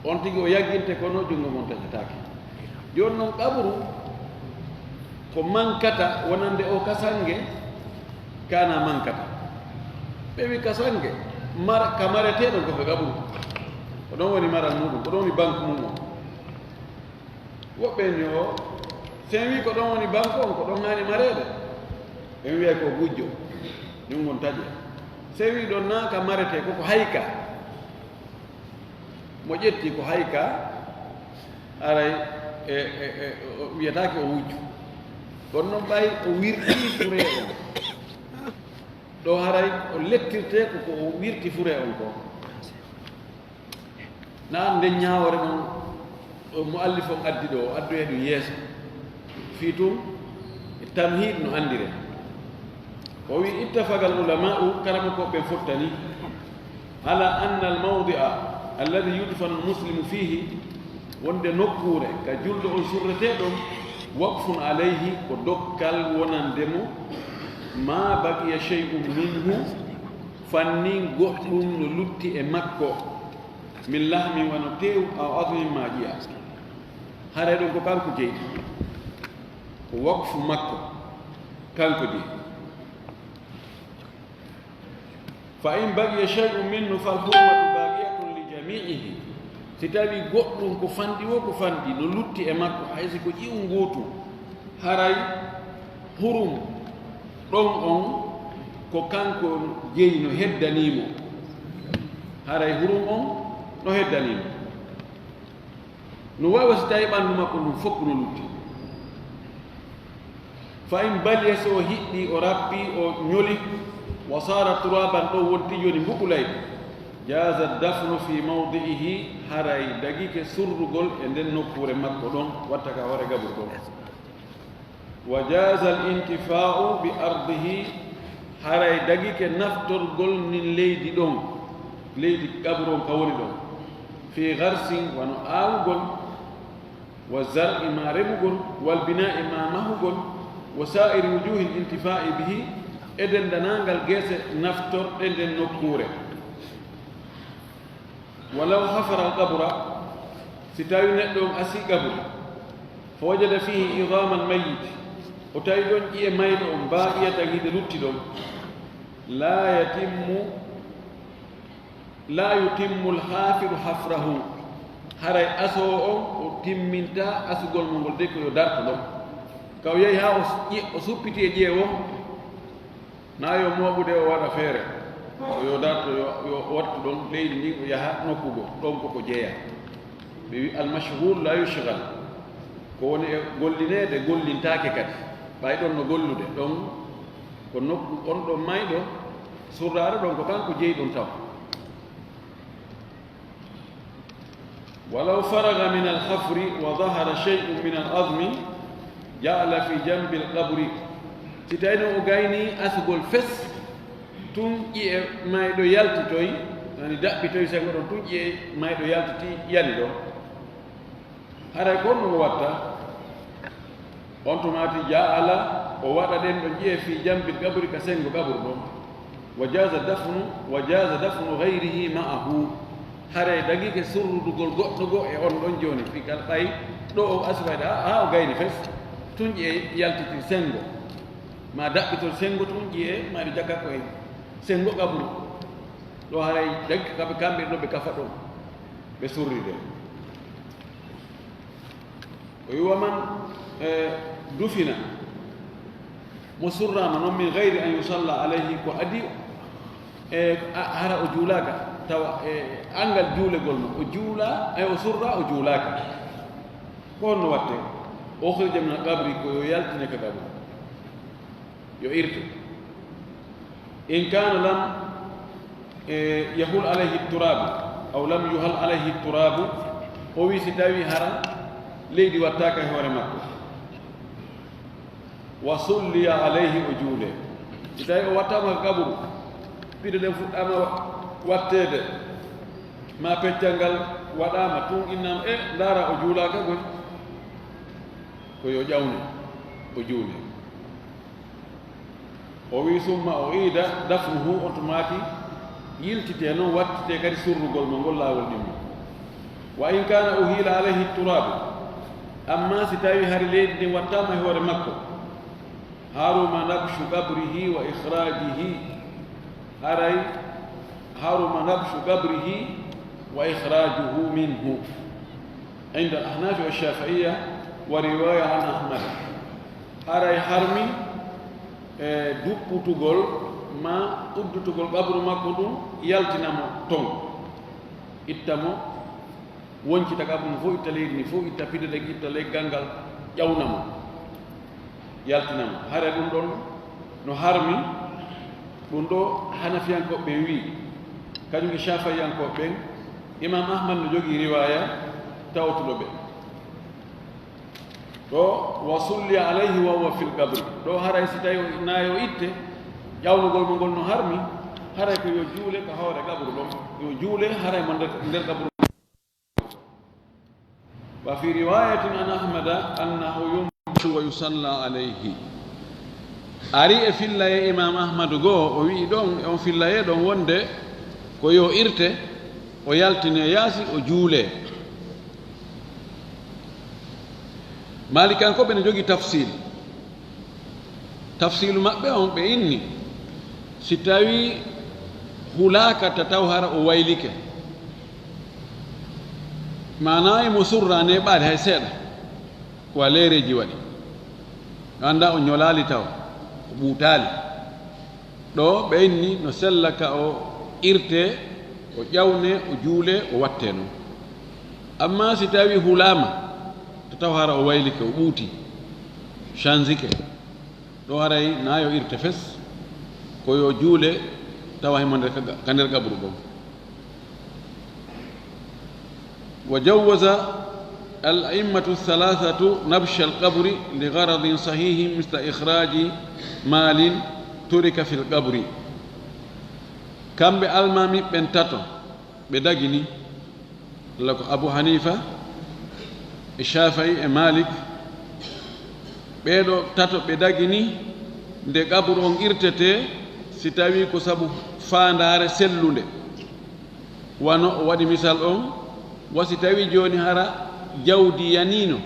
on tigi o yagginte kono jungo mon taƴataake jooni noon qabru ko mankata wonande o kasange kana mankata ɓe wi kasange ka mareteɗo ko ɓe qabru ko ɗon woni maral muɗum ko ɗon woni banque mum o woɓɓe ni o sen wi ko ɗon woni banque on ko ɗon hani mareɗe ɓen wiya ko gujjo ɗum gon taƴe sen wi ɗon na ka marete koko hayka mo ƴetti ko hayka aray wiyatake o wujju kono noon ɓay o wirti fure on ɗo haray o lettirte koko o wirti fure on ko na nden ñawore ɗon mo allif on addi ɗo o addu e ɗum yeeso fii tun tamhid no andire o wi ittafaga al ulama'u karama koɓe fottani ala anna al mawdi'a alladi yudfanu almuslimu fihi wonde nokkure ka julɗo on surrete ɗon waqfun alayhi ko dokkal wonandemo ma baqiya shay'un minhu fanni goɗɗum no lutti e makko min lahmi wano tew aw admin ma ƴiya hare ɗum ko kanko jeyɗi ko waqfu makko kanko di fa in baqiya shay'un minhu fal hurmatu baqiyatun li jami'ihi si tawi goɗɗum ko fanɗi wo ko fanɗi no lutti e makko haysi ko ƴiwu gootu haray hurum ɗon on ko kanko jeyi no heddanimo haray hurum on no heddanimo no wawa si tawi ɓanndu makko ɗum fof no lutti fa in baliya so o hiɗɗi o rappi o ñoli wa sara turaban ɗo wonti joni mbuɓulayɗo jaza dafnu fi mawdi'ihi haray dagike surrugol e nden nokkure makko ɗon watta ka hoore gabur ɗon wa jaza al intifa'u bi ardihi haray dagike naftorgol nin leydi ɗon leydi gabur on ka woni ɗon fi garsin wano aawugol wa zar'i ma remugol wal bina'i ma mahugol wa sa'iri wujuhi l intifa'i bihi e dendanangal geese naftorɗe nden nokkure walaw hafara alqabra si tawi neɗɗo on asi gabru fo wajada fihi idama almayit o tawi ɗon ƴiye mayɗo on baaqiya tagide lutti ɗon la yutimmu alhafiru hafrahu haray asoo on o timminta asugol mo ngol de ko yo darto ɗon kaw yehi ha o suppiti e ƴiye o na yo mooɓude o waɗa feere yo darto yo wattu ɗon leydi ndi o yaha nokkugo ɗon koko jeeya ɓe wi almashhur la yushgal ko woni e gollineede gollintaake kadi ɓay ɗon no gollude ɗon ko nokku on ɗon mayɗo surraare ɗon ko kanko jeyi ɗon taw walaw faraga min alhafri wa dahara shay'un min al admi jaala fi jambi alqabri si tawino o gayni asugol fes tun ƴiye mayɗo yaltitoy ani daɓɓitoy sengo ɗon tun ƴiye mayɗo yaltiti yani ɗon haray kon no watta on tumati jaala o waɗa ɗen ɗo ƴiye fi jambi alqabri ka sengo gabru ɗon wa jaza dafnu gayrihi ma'ahu haray dagike surrudugol goɗɗo go e on ɗon joni fikal ɓay ɗo o aswayde ha o gayni fes tun ƴiye yaltiti sengo ma daɓɓitol sengo tun ƴiye maɗo jagga ko e sengo gabru ɗo haray daggi kaɓe kamɓe ɗo ɓe kafa ɗon ɓe surride o wiwaman dufina mo surrama noon min gayri an yusalla alayhi ko adi e hara o juulaka tawa e angal juulegol mo o juula e o surra o juulaka ko honno watte ukhrija min alqabri ko yo yaltine ka gabru yo irtu in kana lam yahul alayhi turabu aw lam yuhal alayhi turabu o wi si tawi hara leydi wattaka e hoore makko wa sulliya alayhi o juule si tawi o wattama ko gabru piɗe ɗen fuɗɗama wattede ma peccal ngal waɗama tun innama ndaara o juulaka goy ko yo ƴawne o juule o wi summa o iida dafnuhu on tumaki yiltite noon wattite kadi surrugol mo ngol laawol ɗimmo wa in kana uhila alayhi turabu amma si tawi har leydi ndi wattama e hoore makko haruma nabshu qabrihi wa ikhrajihi haray haruma nabshu qabrihi wa ikhrajuhu minhu عند الأحناف والشافعية ورواية عن أحمد haray harmi dupputugol ma uddutugol qabru makko ɗum yaltinamo ton ittamo woncita qabru no fof itta leydi ni fof itta pidede itta leggal ngal ƴawnamo yaltinamo hare ɗum ɗon no harmi ɗum ɗo hanafiyankoɓe wi kañum e shafayiyankoɓe ɓen imam ahmad no jogii riwaya tawtuɗo ɓe ɗo wa sulli alayhi wa huwa fil qabri ɗo haray si tawi nayo itte ƴawnugol mo ngol no harmi haray ko yo juule ko hoore qabru ɗon yo juule haray mo nder qabru wa fi riwayatin an ahmada annahu yumsu wa yusalla alayhi ari e fillaye imam ahmadu goo o wii ɗon on fillaye ɗon wonde ko yo irte o yaltine yaasi o juule malikankoɓe ne jogii tafsilu maɓɓe on ɓe inni si tawi hulaaka ta taw hara o waylike mana emo surra neɓaade hay seeɗa ko a leereji waɗi anda o ñolaali taw o ɓuutaali ɗo ɓe inni no sella ka o irte o ƴawne o juule o watte noon amma si tawi hulaama to taw hara o waylike o ɓuuti changike ɗo haray nayo irte fes koyo juule tawa himo ka nder gabru ɗon wa jawwaza al a'immatu thalathatu nabsha al qabri li gharadin sahihin misla ikhraji malin turika fil qabri kamɓe almami ɓen tato ɓe dagini lako abu hanifa e shafa'i e malik ɓeeɗo tato ɓe dagini nde qabru on irtete si tawi ko sabu faandare sellunde wano o waɗi misal on wasi tawi joni hara jawdi yanino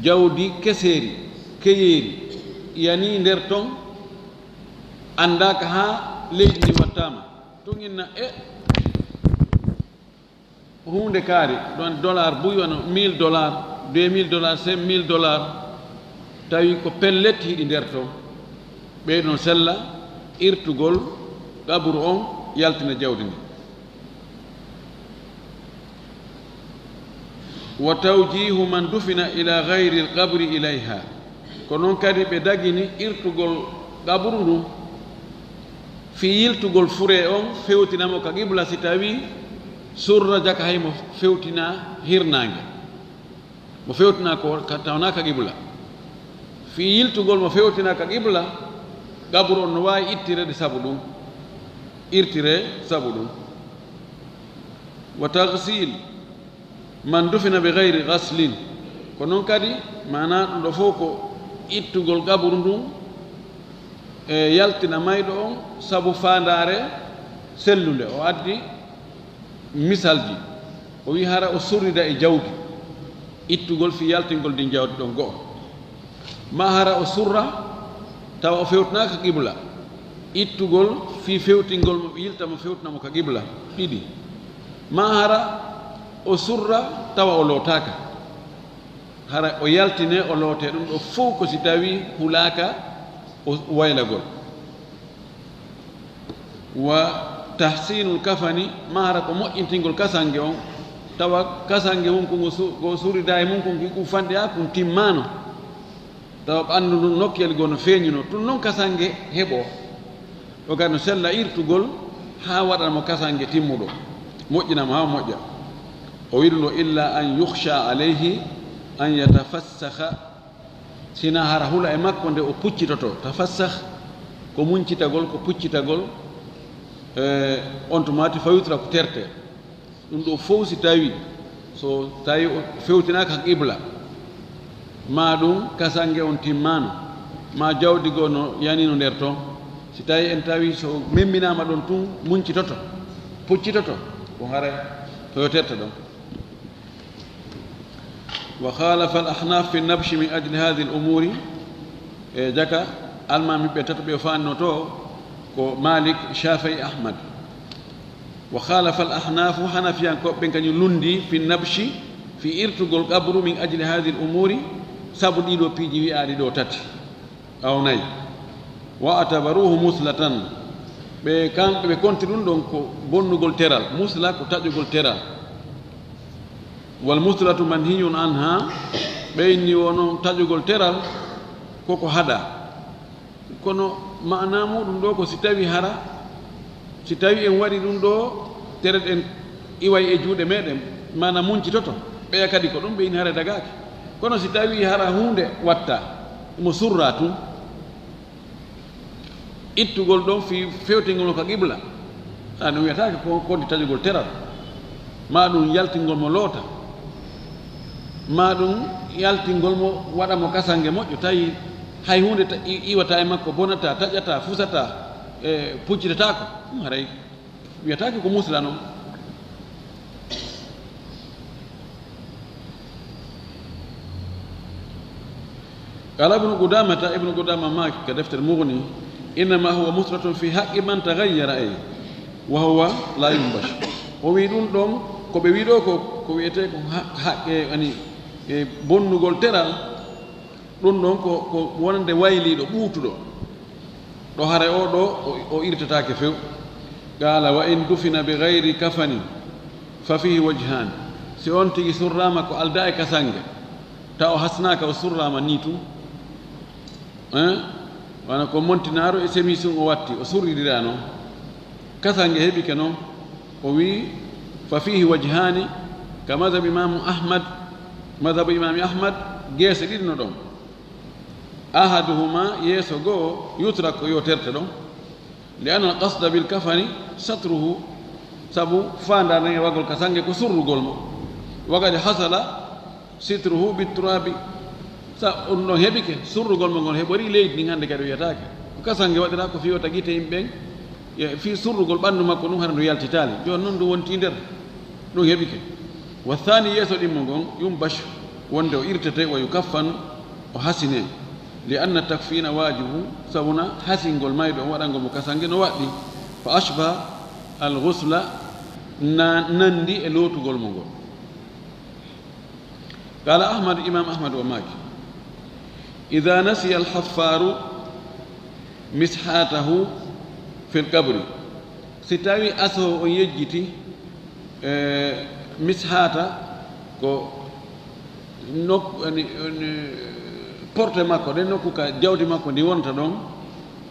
jawdi keseeri keyeeri yani nder ton andaka ha leydi ndi wattama tun inna hunde kaari ɗon dollar buy wano $1000 $2000 $5000 tawi ko pellet hiɗi nder ton ɓeyɗon sella irtugol qabru on yaltina jawdi ndi wa tawjihu man dufina ila gayri alqabri ilayha ko noon kadi ɓe dagini irtugol qabru ndum fi yiltugol fure on fewtinamo ka qibla si tawi surra jaka haymo fewtina hirnange mo fewtina ko tawna ka qibla fi yiltugol mo fewtina ka qibla qabru on no wawi ittirede sabu ɗum irtire sabu ɗum wa tagsil man dufina bi gayri gaslin ko noon kadi mana ɗum ɗo fof ko ittugol qabru ndum e yaltina mayɗo on sabu fandare sellunde o addi misalji o wi hara o surrida e jawdi ittugol fi yaltingol ndi jawdi ɗon go'o ma hara o surra tawa o fewtinaka qibla ittugol fi fewtingol mo yilta mo fewtinamo ka qibla ɗiɗi ma hara o surra tawa o lootaka hara o yaltine o loote ɗum ɗo fof ko si tawi hulaka o waylagol wa tahsinul kafani ma hara ko moƴƴintingol kasange on tawa kasange won ko surida e mum kon ki fanɗe ha kon timmano tawa ɓanndu ndun nokkiyel goo no feeñuno ɗum noon kasange heɓo o kadi no sella irtugol ha waɗanamo kasange timmuɗo moƴƴinamo ha moƴƴa o wiɗu no illa an yuhsha alayhi an yatafassakha sina hara hula e makko nde o puccitoto tafassah ko muncitagol ko puccitagol on tumati fawitra ko terte ɗum ɗo fof si tawi so tawi o fewtinaka ha qibla ma ɗum kasange on timmano ma jawdi goo no yanino nder ton si tawi en tawi so memminama ɗon tun muncitoto puccitoto ko hara to yo terte ɗon وخالف الأحناف في النبش من أجل هذه الأمور جكا المام بتتبع فانوتو كو مالك شافعي أحمد وخالف الأحناف حنفيان كو بنكن لندي في النبش في إرتقل قبر من أجل هذه الأمور سابو ديدو بيجي في آدي دو تاتي أو ناي واعتبروه مثلة بكونت لندن كو بونغول تيرال مثلة كو تاجوغول تيرال والمثلة منهي عنها بيني ونو تاجوغول تيرال كوكو هذا كونو معنى مودum do ko si tawi hara si tawi en wari dum do tere en iway e juude meden mana munci toto be kadi ko dum be in hara dagaaki kono si tawi hara hunde watta mo surratu ittugol don fi fewtingol ko qibla anu wiyataake ko di tajugol teral ma dum yaltingol mo loota ma dum yaltingol mo wada mo kasange moƴƴo tawi hay hunde iwata e makko bonata taƴata fusata e puccitatako ɗum haray wiyataake ko musla noon قال ابن قدامة ماك كدفتر مغني إنما هو مثلة في حق من تغير أي وهو لا ينبش ويدون دوم ko be wido ko wiyete ko hakke ani e bonnugol teral ɗum ɗon ko wonande wayliɗo ɓuutuɗo ɗo hare o ɗo o irtatake few qala wa in dufina bi gayri kafani fa fihi wajhan si on tigi surrama ko alda e kasange taw o hasnaka o surrama ni tum wana ko montinaro e semission o watti o surridira noon kasange heɓike noon o wi fa fihi wajhani ka madhab imam ahmad geese ɗiɗi no ɗon ahaduhuma yeeso goo yutrak ko yo terte ɗon li anna alqasda bil kafani satruhu sabu fandane wagol kasange ko surrugol mo wagade hasala sitruhu bitturabi sa on ɗon heɓike surrugol mo ngon heɓori leydi ndi hannde kadi wiyatake ko kasange waɗira ko fiwata guite yimɓe ɓen fi surrugol ɓanndu makko ɗum hara ndu yaltitali joni noon ndu wonti nder ɗum heɓike wa thani yeeso ɗimmo ngon yumbash wonde o irtete wa yukaffanu o hasine li anna takfina wajibu sabuna hasingol mayɗo on waɗangol mo kasange no waɗɗi fa ashba al ghusla nandi e lootugol mo ngol qala ahmad imam ahmad wa maki idha nasiya al haffaru mishatahu fi l qabri si tawi aso on yejjiti mishata ko porte makko ɗen nokku ka jawdi makko ndi wonta ɗon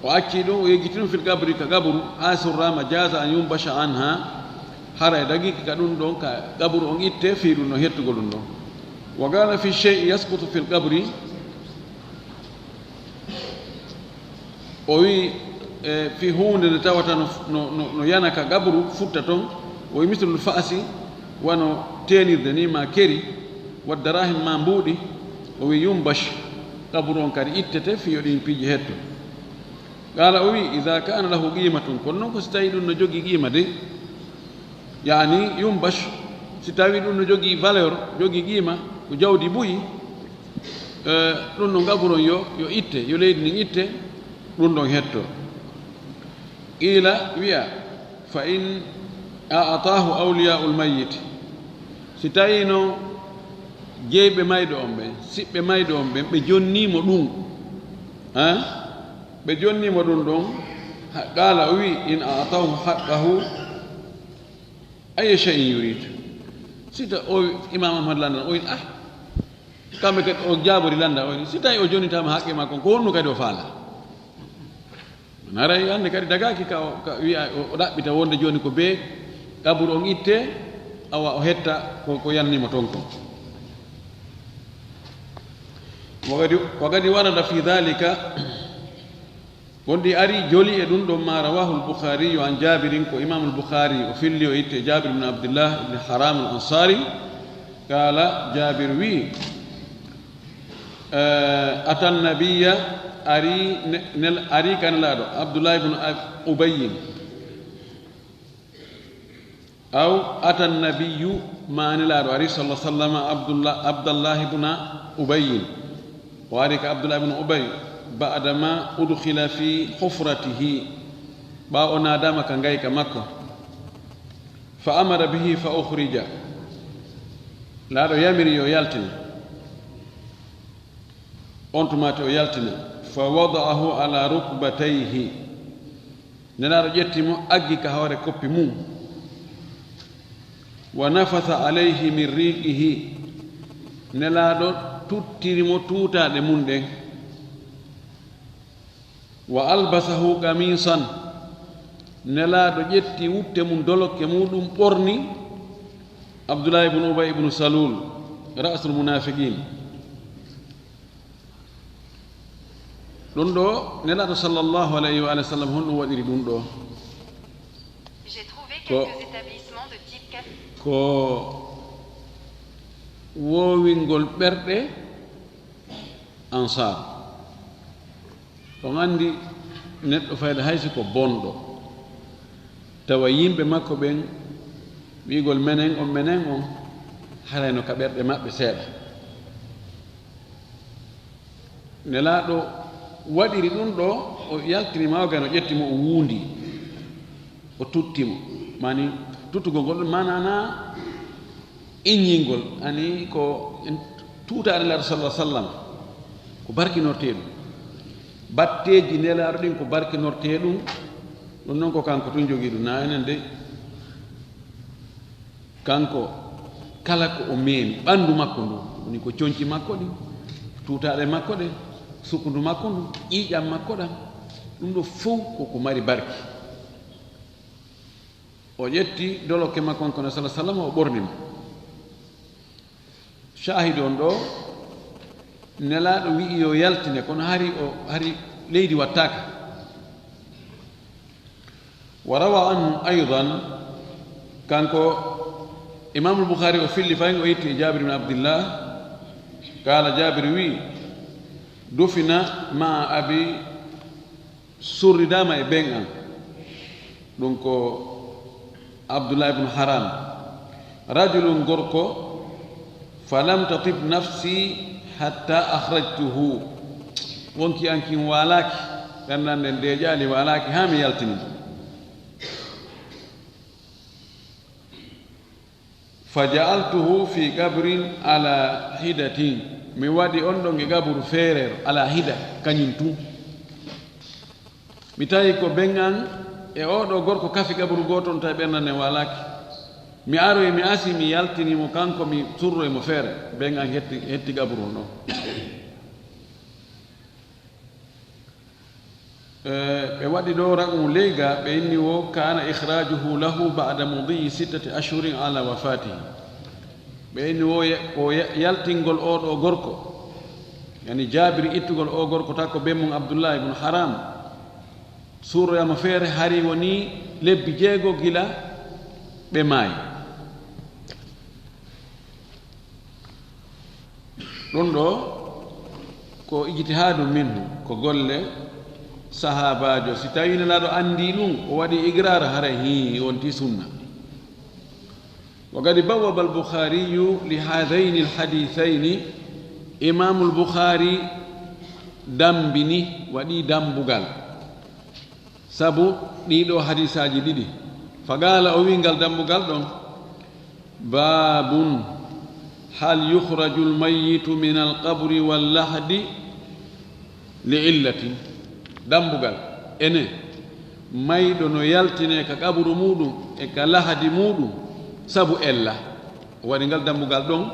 o acci ɗum o yejjiti ɗum fil qabri ka qabru ha surrama jaza an yumbasha anha hara e dagiki ka ɗum ɗon ka qabru on itte fi ɗum no hettugol ɗum ɗon wa qala fi shey yaskutu fil qabri o wi fi hunde nde tawata no yana ka qabru futta toon o wi mislul fa'asi wano tenirde ni ma keri wadda rahim ma mbuuɗi o wi yumbash qabru on kadi ittete fiyo ɗin piiji hetto qala o wi ida kana lahu qimatun kono noon ko si tawi ɗum no jogii qima de yani yumbash si tawi ɗum no jogii valeur jogii qima ko jawdi buyi ɗum no qabru on yo itte yo leydi ndin itte ɗum ɗon hetto qila wiya fa in a'atahu awliya'ul mayyit si tawi no jeyɓe mayɗo on ɓen siɓɓe mayɗo on ɓen ɓe jonnimo ɗum ɓe jonnimo ɗum ɗon qala o wi in a'atahu haqqahu aya shay'in yurid sita o imam ahmad landan o wi kamɓe kadi o jaabori landa o wi si tawi o jonnitama haqqe makko ko honno kadi o faala naray hannde kadi dagaki ka wiya o ɗaɓɓita wonde joni ko bee qabru on itte awa o hetta ko yannimo toon ko وقد ورد في ذلك وندي أري جولي أدون ما رواه البخاري عن جابر وإمام البخاري وفيلي وإت جابر بن عبد الله بن حرام الأنصاري قال جابر وي أتى النبي أري كان لادو عبد الله بن أبي aw ata nabiyu maanilaɗo ari sallah sallam abdallah ibna ubayin o ari ka abdullah ibne ubay badama udkhila fi hufratihi ɓa o nadama ka gayka makko fa amara bihi fa ukhrija laaɗo yamiri yo yaltina on tumati o yaltina fa wada'ahu ala rukbatayhi nelaɗo ƴettimo aggi ka hoore koppi mum wa nafatha alayhi min riqihi nelaɗo tuttirimo tuutaɗe mum ɗen wa albasahu qamisan nelaɗo ƴetti wutte mum dolokke muɗum ɓorni abdoulah ibnu ubay ibnu salul rasul munafiqin ɗum ɗo nelaɗo sallllahu alayhi wa sallam honɗum waɗiri ɗum ɗo ko wowingol ɓerɗe ansar on anndi neɗɗo fayda haysi ko bonɗo tawa yimɓe makko ɓen wiigol menen on harayno ka ɓerɗe maɓɓe seeɗa nelaaɗo waɗiri ɗum ɗo o yaltini mawga no ƴettimo o wuundi o tuttimo mani tuttugol ngol ɗum manana iññingol ani ko tuutaade laaɗo sallah sallam ko barkinortee ɗum batteeji nelaaɗo ɗin ko barkinortee ɗum ɗum noon ko kanko tun jogii ɗum na enen de kanko kala ko o meemi ɓanndu makko ndu woni ko coñci makko ɗi tuutaaɗe makko ɗe sukkundu makko ndu ƴiiƴam makko ɗam ɗum ɗo fof koko mari barki o ƴetti dolokke makko on kono salah sallam o ɓornimo shahide on ɗo nelaaɗo wi'i yo yaltine kono hari leydi wattaaka wa rawa anhu aydan kanko imam al-bukhari o filli fayin o yetti e jabir ibn abdillah qala jabir wi dufina ma abi surridama e ben an ɗum ko abdullah ibn haram rajulun gorko falam tatib nafsi hatta akhrajtuhu wonki ankin walaki gandande ndejaali walaki ha mi yaltini faja'altuhu fi qabrin ala hidatin mi waɗi on ɗon e gaburu feerer ala hida kañum tun mi tawi ko bengan e oɗo gorko kafi gaburu goto on tawi ɓernande walaki mi aroy mi asi mi yaltinimo kanko mi surroymo feere bengan hetti gaburu on ɗon ɓe waɗi ɗo raqmu leyga ɓe inni wo kana ihrajuhu lahu bada mudiyi 6 ashhurin ala wafatihi ɓe inni wo ko yaltingol oɗo gorko yani jabiri ittugol o gorko ta ko ɓen mum abdoullah ibnu haram surroyamo feere hari woni lebbi 6 gila ɓe maayi ɗum ɗo ko ijtihadu minhu ko golle sahabajo si tawi nelaɗo andi ɗum o waɗi igrara hara hi wonti sunna wa kadi bawwaba al-bukhariyu li hadaini al-hadithaini imamu al-bukhari dambini waɗi dambugal sabu ɗiɗo hadisaji ɗiɗi fagala o wingal dambugal ɗon babun hal yukhraju al-mayyitu min al-qabri wal-lahdi li illatin dambugal ene mayɗo no yaltine ka kaburu muɗum e ka lahadi muɗum sabu ella o waɗi ngal dambugal ɗon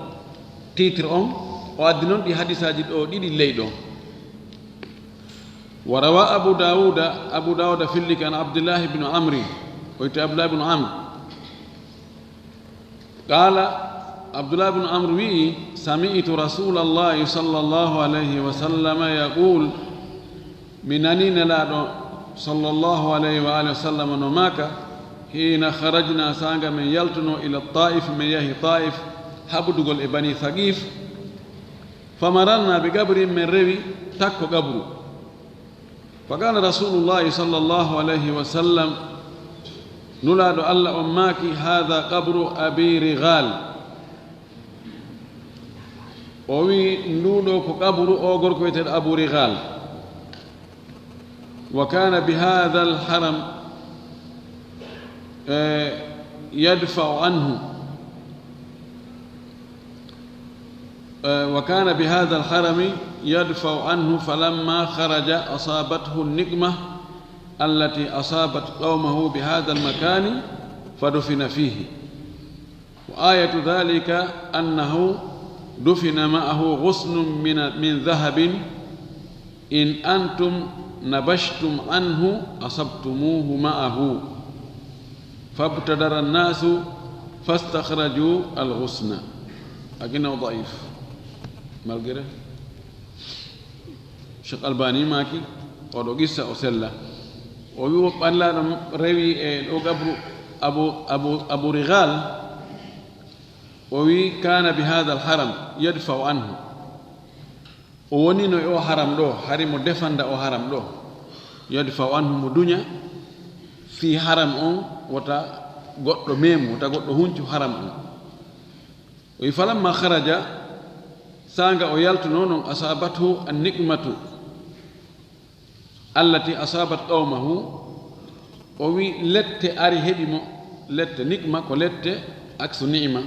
titre on o addi noon ɗi hadisaji ɗo ɗiɗi ley ɗon wa rawa abu dawuda fillika an abdillahi bnu amri o yitte abdullah bnu amr qala abdullah bnu amr wi'i sami'tu rasulallahi sallallahu alayhi wa sallam yaqul mi nani nelaɗo sallllahu alayhi wa alihi wa sallam no maka hina kharajna sanga min yaltuno ila taif min yahi taif habdugol e bani thaqif famaralna bi gabrin min rewi takko gabru faqala rasulullahi sallllahu alayhi wa sallam nulaaɗo allah on maaki hada qabru abi rigal o wi nduɗo ko qabru o gorko wiyeteɗo abu rigal wa kana bi hada alharam yadfa'u anhu وكان بهذا الحرم يدفع عنه فلما خرج أصابته النقمة التي أصابت قومه بهذا المكان فدفن فيه وآية ذلك أنه دفن معه غصن من ذهب إن أنتم نبشتم عنه أصبتموه معه فابتدر الناس فاستخرجوا الغصن لكنه ضعيف malgré Cheikh Albani maki oɗo qissa o sella o wi ɓallaɗo rewi e ɗo gabru abu rigal o wi kana bi hada alharam yadfa'u anhu o woni no e o haram ɗo hari mo defanda o haram ɗo yadfa'u anhu mo duña fi haram on wota goɗɗo memu wota goɗɗo huncu haram on o wi falamma kharaja sanga o yaltuno noon asabathu anniqmatu allati asabat qawmahu o wi lette ari heɓi mo lette niqma ko lette aksu ni'ma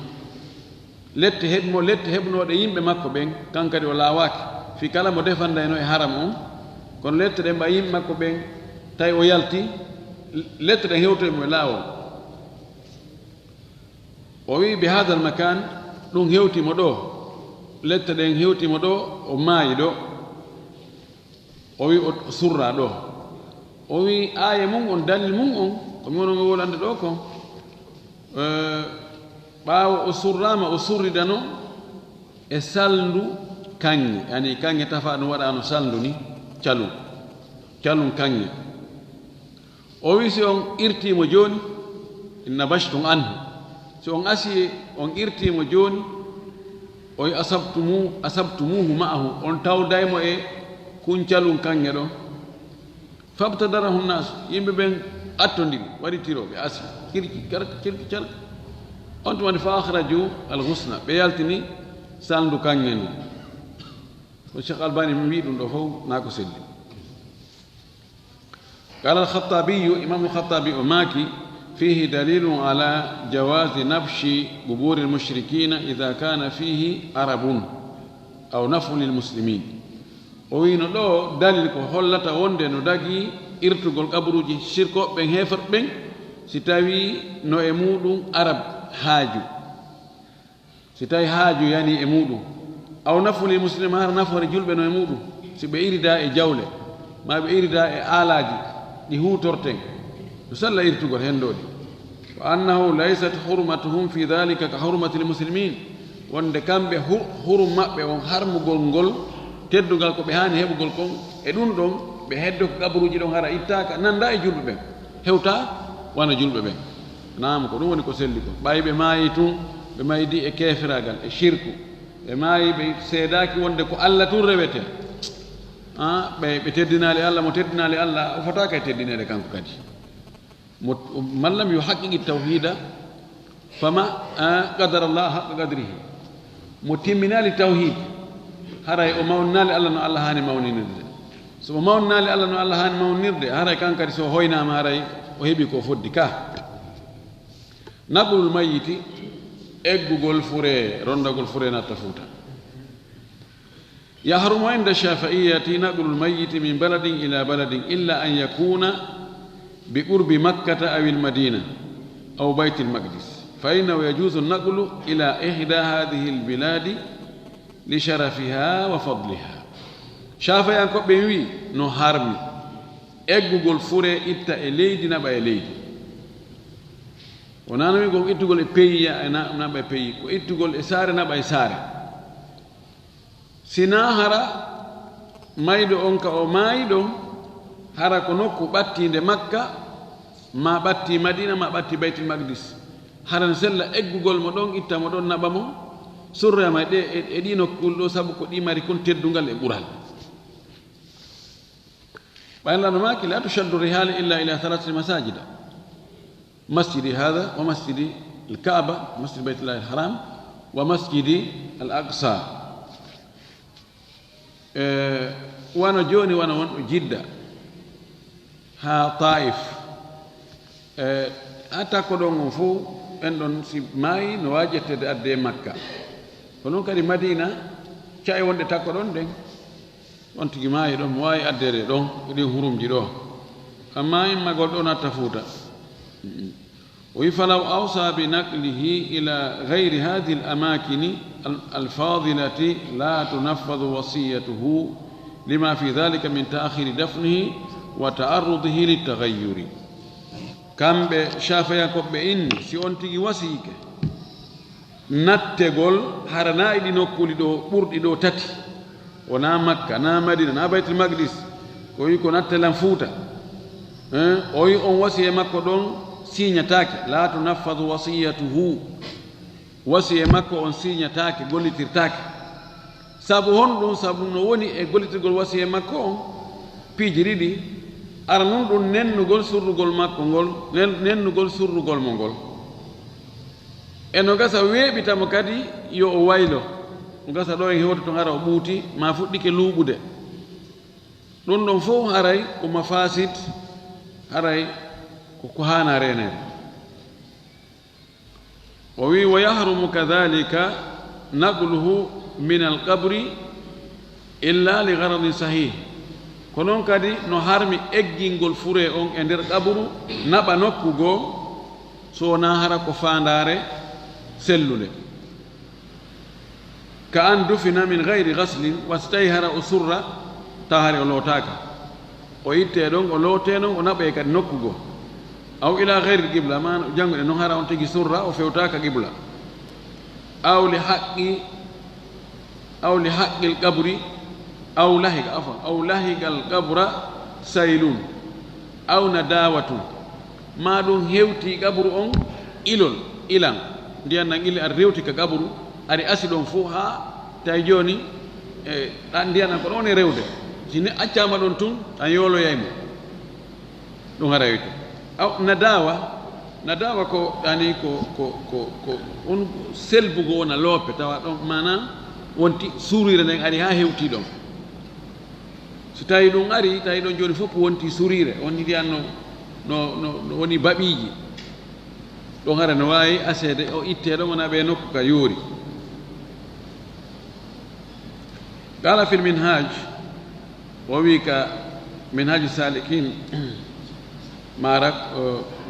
lette heɓi mo lette heɓnoɗe yimɓe makko ɓen kankadi o laawaki fi kala mo defandayno e haram on kono lette ɗen mba yimɓe makko ɓen tawi o yalti lette ɗen hewtoymo e laawol o wi bi hada al makan ɗum hewtimo ɗo lette ɗen hewtima ɗo o maayi ɗo o wi o surra ɗo o wi aya mum on dalil mum on komi wono ngo wolande ɗo ko ɓaawo o surrama o surridano e salndu kanŋe yani kanŋe tafa ɗum waɗano salndu ni calum kanŋe o wi si on irtimo joni inna bashtum anhu si on asi on irtimo joni o wi asabtumuhu ma'ahu on tawdaymo e kuncalum kanŋe ɗo fabtadarahu nnasu yimɓe ɓen attondiri waɗitiroɓe asi kirki cal on tumani fa akhraju alhusna ɓe yaltini salndu kanŋe ndu ko cheikh albani mi wi ɗum ɗo fof naa ko selli qala alkhattabiyu imam alkhattabi o maaki فيه دليل على جواز نبش قبور المشركين إذا كان فيه عرب أو نفع للمسلمين وين لو دليل كهولة وندن نداقي إرتقل قبروجي شركو بين هفر بين ستاوي نو إمودو عرب هاجو ستاوي هاجو يعني إمودو أو نفع للمسلمين هذا نفع رجل بين إمودو سبئير داء جولة ما بئير داء آلاجي لهو تورتين يسلى إرتقل هندودي وأنه ليست حرمتهم في ذلك كحرمة المسلمين وند كان به حرم مابbe on harmugol ngol teddugal ko be hani hebugol kon e dum don be heddo ko gabruji don hara ittaka nanda e julbe ben hewta wana julbe ben naam ko dum woni ko selli ko baybe maayi tun be maydi e kefiragal e shirku be maayi be sedaki wonde ko Allah tun rewete be teddinali Allah mo teddinali Allah o fota kay teddinede kanko kadi من لم يحقق التوحيد فما قدر الله حق قدره متمنا للتوحيد هراي ومونا لله الله هاني مونين سو مونا لله الله هاني مونين هراي كان كاري سو هوينا ما هراي وهبي كو فوديكا نقول الميت اغغول فوري روندغول فوري ناتفوتا يحرم عند الشافعية نقل الميت من بلد إلى بلد إلا أن يكون بقرب مكة أو المدينة أو بيت المقدس فإنه يجوز النقل إلى إحدى هذه البلاد لشرفها وفضلها شافعي أنكو بيوي نو هارمي إغغول فوري إتا إليدي نبا إليدي ونانو يقول إتغول إبيي نبا إبيي كو إتغول إساري نبا إساري سنا هرا مايدو أنكا أو مايدو hara ko nokku ɓattinde makka ma ɓatti madina ma ɓatti baytul maqdis haran sella eggugol mo ɗon itta mo ɗon naɓa mo surrema ɗe e ɗi nokkul ɗo sabu ko ɗi mari kon teddungal e ɓural ɓaynlano maki la tushaddu rihal illa ila 3 masajida مسجد هذا ومسجد الكعبة مسجد بيت الله الحرام ومسجد الأقصى. وانا جوني وانا جدة ها طائف أتاكدون فو أندون سي ماي نواجه أدي مكة kono kadi madina cay wonde takko ɗon ɗen on tigi maayi ɗon mo wawi addere ɗon ɗin hurumji ɗo amma in magol ɗo natta fuuta o wi falaw awsa bi naqlihi ila gayri hadihi al amakini alfadilati la tunaffadu wasiyatuhu lima fi dhalika min ta'khiri dafnihi wa ta'arrudihi litaghayyuri kamɓe shafayankoɓe inni si on tigi wasiike nattegol harana ɗi nokkuli ɗo ɓurɗi ɗo tati wona makka na madina na baytul maqdis o wi ko nattelan fuuta o wi on wasiye makko ɗon siñatake la tunaffadu wasiyatuhu wasiye makko on siñatake gollitirtake sabu honɗum sabu no woni e gollitirgol wasiye makko on piiji ɗiɗi ara nun ɗum nennugol surrugol makko ngol nennugol surrugol mo ngol eno gasa weeɓitamo kadi yo o waylo o gasa ɗo e hewta to hara o ɓuuti ma fuɗɗike luuɓude ɗum ɗon fof haray ko mafasid haray ko hana renede o wi wa yahrumu kadhalika naqluhu min alqabri illa li garadin sahih ko noon kadi no harmi eggingol fure on e nder qabru naɓa nokkugo so wona hara ko fandare sellude ka an dufina min gayri gaslin wasi tawi hara o surra taw hare o lootaka o itte ɗon o loote noon o naɓe kadi nokkugo aw ila gayri qibla ma jannguɗe noon hara on tigi surra o fewtaka qibla aw li haqqil qabri aw lahigal qabra saylun aw nadawatun ma ɗum hewti qabru on ilan ndiyan nan ili aɗa rewti ka qabru aɗa asi ɗon fof ha tawi joni ɗan ndiyan nan ko ɗon e rewde sini accama ɗon tun tan yoloyaymo ɗum hara wiyte aw nadawa ko ani ko on selbugo wona loope tawa ɗon mana wonti surire nden ari ha hewti ɗon so tawi ɗum ari tawi ɗon joni fof wonti surire on ndiyan no woni baɓiji ɗon hara no wawi asede o itteɗo wona ɓe nokku ka yoori qala fi lminhaj o wi ka minhaju salikin marak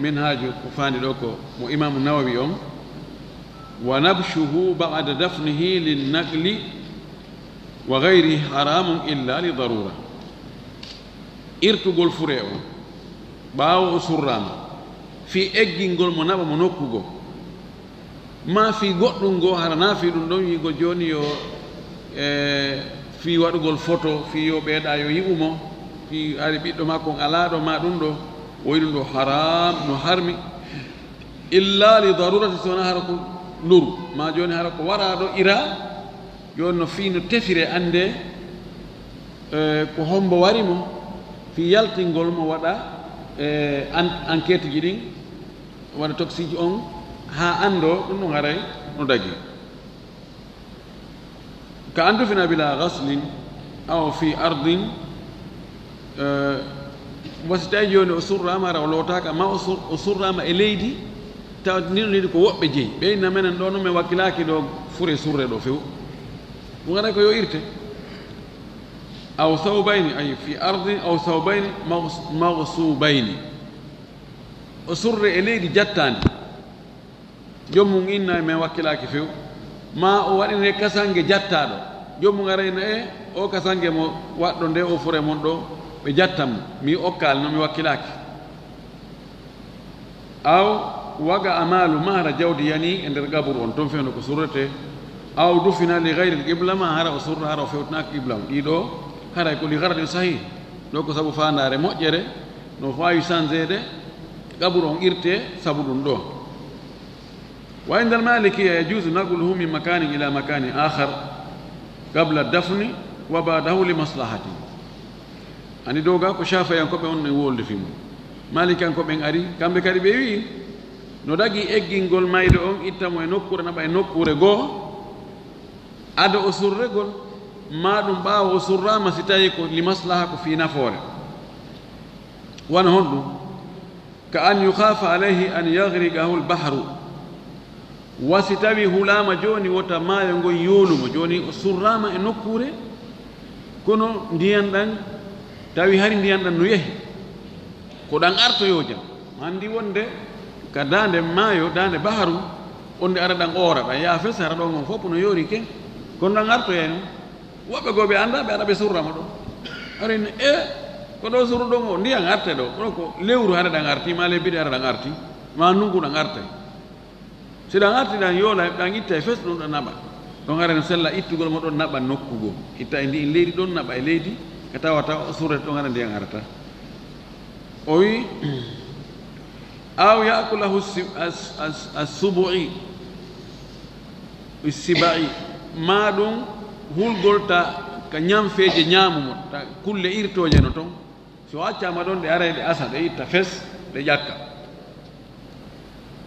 minhaju ko fandi ɗo ko mo imamu nawawi on wa nabshuhu ba'da dafnihi linnaqli wa gayrihi haramun illa li darura irtugol fure o ɓaawo o surrama fi eggingol mo naɓa mo nokkugo ma fi goɗɗum go harana fi ɗum ɗon wiigo joni yo fi waɗugol photo fi yo ɓeeɗa yo yiɓumo fi ari ɓiɗɗo makko on alaɗo ma ɗum ɗo woyi ɗum ɗo haram no harmi illa li darurati sowona hara ko luru ma joni hara ko waraɗo ira joni no fi no tefire ande ko hombo warimo fi yaltingol mo waɗa enquête ji ɗin waɗa toxiji on ha ando ɗum ɗon haray no dagi ka andufina bila gaslin aw fi ardin wasi tawi joni o surrama hara o lootaka ma o surrama e leydi taw nino leydi ko woɓɓe jeeyi ɓeyna menen ɗo noon min wakkilaki ɗo fure surre ɗo few ɗum haray ko yo irte aw thawbayni ay fi ardin aw thawbayni maghsubayni o surre e leydi jattandi jommum inna min wakkilaki few ma o waɗine kasange jattaɗo jommum arayna o kasange mo waɗɗo nde o fure mon ɗo ɓe jattanmo mi okkal no mi wakkilaki aw waga amalu mahara jawdi yani e nder gaburu on toon fewno ko surrete aw dufina li gayri qibla ma hara o surra hara o fewtanaka qibla on ɗiɗo haray ko li garadin sahih ɗo ko sabu fandare moƴƴere no wawi changede gaburu on irte sabu ɗum ɗo wa inda almalikiya yajuzu naqluhu min makanin ila makanin akhar qabla dafni wa ba'dahu li maslahati ani doga ko shafayankoɓe on ne wolde fimo malikankoɓen ari kamɓe kadi ɓe wi no dagi eggingol mayde on ittamo e nokkure naɓa e nokkure goo ada o surregol ma ɗum ɓaawa o surrama si tawi ko li maslaha ko fi nafoore wona hon ɗum ka an yukhafa alayhi an yagrigahu lbahru wasi tawi hulama joni wota maayo ngon yoolumo joni o surrama e nokkure kono ndiyan ɗan tawi hari ndiyan ɗan no yehi ko ɗan artoyo jam andi wonde ka dande maayo dande baharu onde ara ɗan oora ɗan yaa fes hara ɗon on fof no yoori ken kono ɗan artoya no woɓɓe goo ɓe annda ɓe aɗa ɓe surrama ɗo arin ko ɗo suru ɗon o ndiyan arte ɗo ɗo ko lewru hara ɗan arti ma lebbiɗe hara ɗan arti ma nungu ɗan artay si ɗan arti ɗan yoola ɗan itta e fes ɗum ɗan naɓa ɗon haren sella ittugol mo ɗon naɓa nokkugo itta e ndi leydi ɗon naɓa e leydi e tawata o surrete ɗon hara ndiyan arata o wi aw yakulahu assubu'i sibai ma ɗum hulgol ta ka ñamfeeje ñaamumo ta kulle irtooje no toon so accama ɗon ɗe ara ɗe asa ɗe itta fes ɗe ƴakka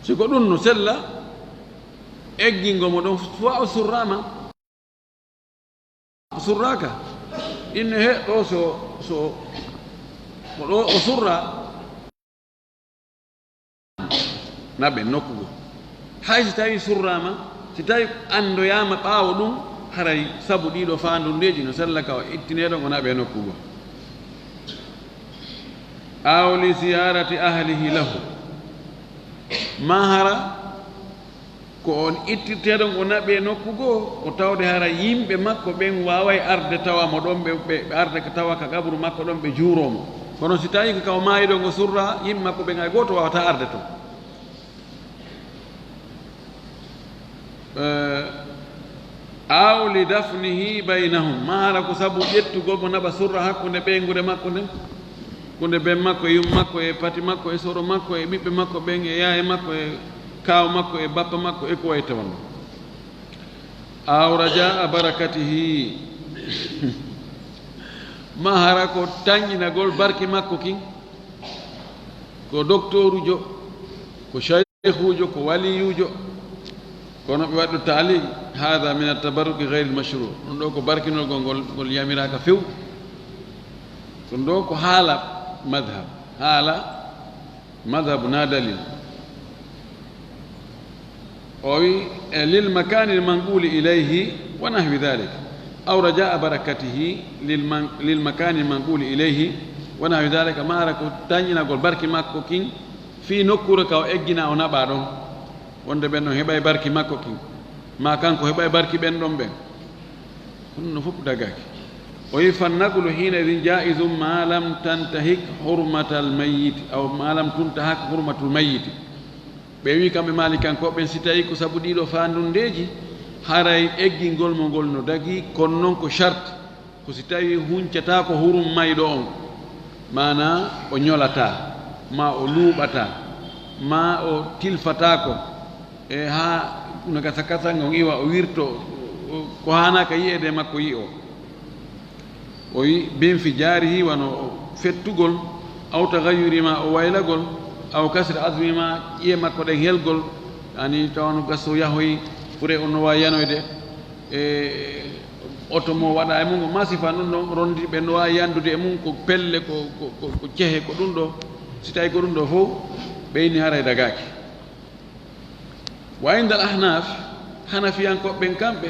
siko ɗum no sella eggingo mo ɗon fo o surraka inne he ɗo so ko ɗo o surra naɓe nokkugo hay si tawi surrama si tawi andoyama ɓaawo ɗum haray sabu ɗiɗo faandundeji no sella ka o ittineɗon o naɓe nokkugo aw li ziyarati ahlihi lahu ma hara ko on ittirteɗon o naɓe nokkugo o tawde hara yimɓe makko ɓen waway arde tawamo ɗon ɓe arde ko tawa ka gabru makko ɗon ɓe juuromo kono si tawi ko kaw maayiɗon o surra yimɓe makko ɓen hay goto wawata arde to aw li dafnihi baynahum ma hara ko sabu ƴettugol mo naɓa surra hakkude ɓeygude makko nden kunde ben makko e yum makko e pati makko e soro makko e ɓiɓɓe makko ɓen e yaaye makko e kaaw makko e bappa makko e ko way tawanno aw raja barakatihi ma hara ko tañƴinagol barke makko kin ko docteur ujo ko cheikhujo ko waliyujo kono ɓe waɗɗo taali hada min atabaruki gayre lmashru ɗum ɗo ko barkinolgol ngol yamiraka few ɗum ɗo ko haala madhabu na dalil o wi e lil makani lmanquli ilayhi wa nahwi dhalik aw rajaa barakatihi lil makani lmanquli ilayhi wa nahwi dhalika ma hara ko tañƴinagol barki makko kin fi nokkure ka o eggina o naɓa ɗon wonde ɓen ɗon heɓa e barki makko kin ma kanko heɓa e barki ɓen ɗon ɓen ɗum no fof dagaki o wi fannaqulu hina idin jaisum ma lam tantahik hurmata almayiti aw ma lam tuntahak hurmatul mayiti ɓe wi kamɓe malikankoɓen si tawi ko sabu ɗiɗo fandundeji haray eggingol mo ngol no dagi kono noon ko charte ko si tawi huncata ko hurum mayɗo on mana o ñolata ma o luuɓata ma o tilfatako e ha no gasa kasange on iwa o wirto ko hanaka yiyede makko yi o wi ben fi jaarihi wano fettugol aw tagayyurima o waylagol aw kasre asmima ƴiye makko ɗen helgol ani tawano gasso yahoyi ɓure on no wawi yanoyde e oto mo waɗa e mum ko masifa ɗum ɗo rondi ɓe no wawi yandude e mum ko pelle ko cehe ko ɗum ɗo si tawi ko ɗum ɗo fof ɓeyni haray dagaki wa inda al ahnaf hanafiyankoɓɓen kamɓe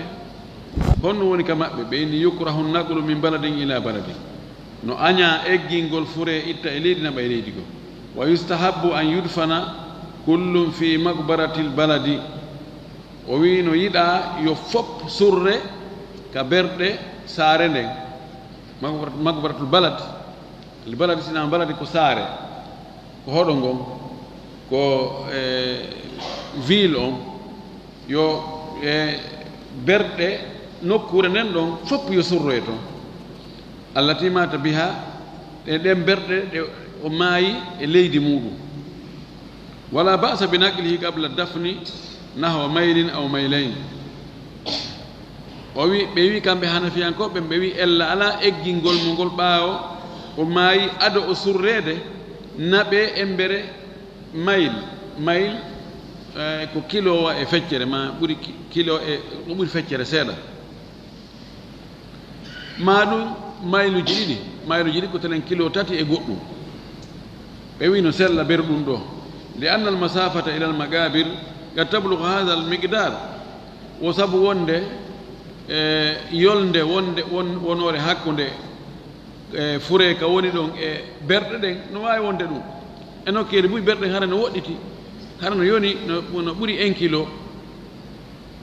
honno woni ka maɓɓe ɓeyni yukrahu naqlu min baladin ila baladin no aña eggingol fure itta e leydi naɓa e leydi go wa yustahabu an yudfana kullum fi makbarati l baladi o wi no yiɗa yo fop surre ka berɗe saare nden makbaratul balad l baladi sina baladi ko saare ko hoɗo ngon ko ville on yo berɗe nokkure nden ɗon fopp yo surroye toon allati mata biha ɗe ɗen berɗe ɗe o maayi e leydi muɗum wala ba'sa bi naqlihi qabla dafni nahwa maylin aw maylayn o wi ɓe wi kamɓe hanafiyankoɓe ɓe wi ella ala eggingol mo ngol ɓaawo o maayi ado o surrede naɓe embere mayl ko kilo e feccere ma ɓuri kilo e ɗum ɓuri feccere seeɗa ma ɗum mayluji ɗiɗi ko tenen kilo 3 e goɗɗum ɓe wi no sella berɗum ɗo li anna al masafata ila al magabir qad tablughu hadha al miqdar wo sabu wonde yolnde wonore hakkunde fure ka woni ɗon e berɗe ɗen no wawi wonde ɗum e nokkere ɓuuri berɗe hara no woɗɗiti hara no yoni no ɓuri 1 kilo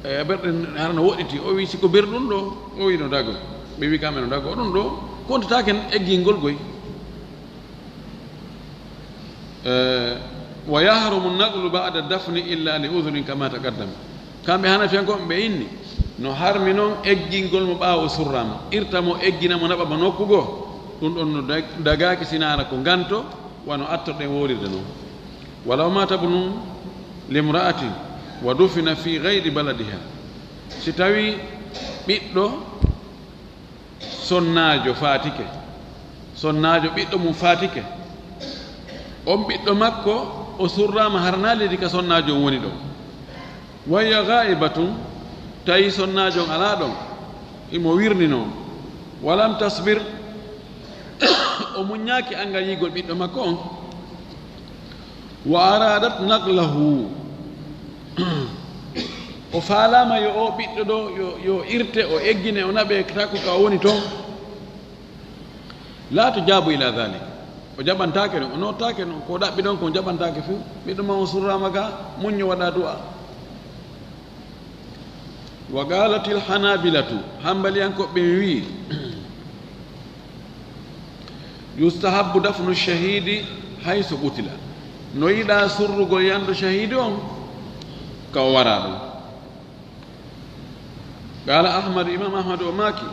berɗe hara no woɗɗiti o wi siko berɗum ɗo o wi no dago ɓe wi kamɓe no dago oɗon ɗo kontatake eggingol goy wa yahrumu naqlu ba'da dafni illa li udhrin kama taqaddam kamɓe hanafiyankoɓe ɓe inni no harmi noon eggingol mo ɓaawo surrama irta mo eggina mo naɓa mo nokkugo ɗum ɗon no dagaki sinara ko ganto wano attoɗen wolirde noon walaw mata bnu limra'atin wa dufina fi gayri baladiha si tawi ɓiɗɗo sonnajo ɓiɗɗo mum fatike on ɓiɗɗo makko o surrama harna leydi ka sonnajo on woni ɗon wayya gaibatun tawi sonnajo on ala ɗon imo wirni noon walam tasbir o muññaki anga yigol ɓiɗɗo makko on wa aradat naqlahu o faalama yo o ɓiɗɗo ɗo yo irte o eggine o naɓe tako ka woni toon la to jaabu ila dhalik o jaɓantake ɗon o nottake ɗon ko ɗaɓɓi ɗon ko jaɓantake fo ɓiɗɗo ma o surrama ga muñño waɗa du'a wa galatil hanabilatu hambaliyankoɓe wi yustahabbu dafnu shahidi hayso ɓutila no yiɗa surrugol yandu shahidi on ka o wara ɗon qala ahmad imam ahmad o maki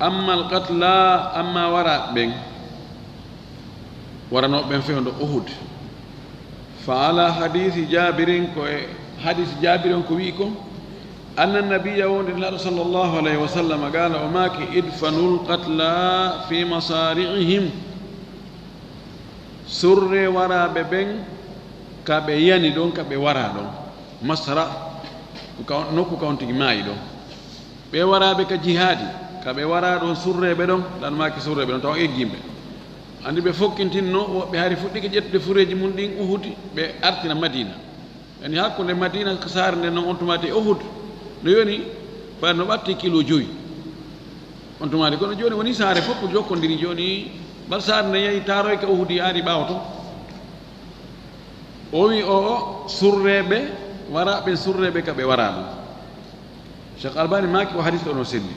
amma alqatla amma wara ɓen waranoɓe ɓen fewndo uhud fa ala hadithi jabirin ko e hadith jabir on ko wi ko anna nabiya wondirlaɗo sallllahu alayhi wa sallam qala o maki idfanu lqatla fi masari'ihim surre waraɓe ɓen kaɓe yani ɗon kaɓe wara ɗon masra nokku kawon tigi maayi ɗon ɓe waraɓe ka jihadi kaɓe wara ɗon surreɓe ɗon ɗan maki surreɓe ɗon taw eggimɓe andi ɓe fokkintinno woɓɓe hari fuɗɗike ƴettude fureji mum ɗin uhud ɓe artina madina yani hakkude madina saare nde noon on tumati uhud no yoni ɓar no ɓatti kilo 5 on tumati kono joni woni saare fof ko jokkodiri joni bar saare nde yeehi taroy ka uhud yaari ɓaawa to o wi o surreɓe waraɓe surreɓe kaɓe wara ɗum cheikh albani maki o hadith ɗo no selli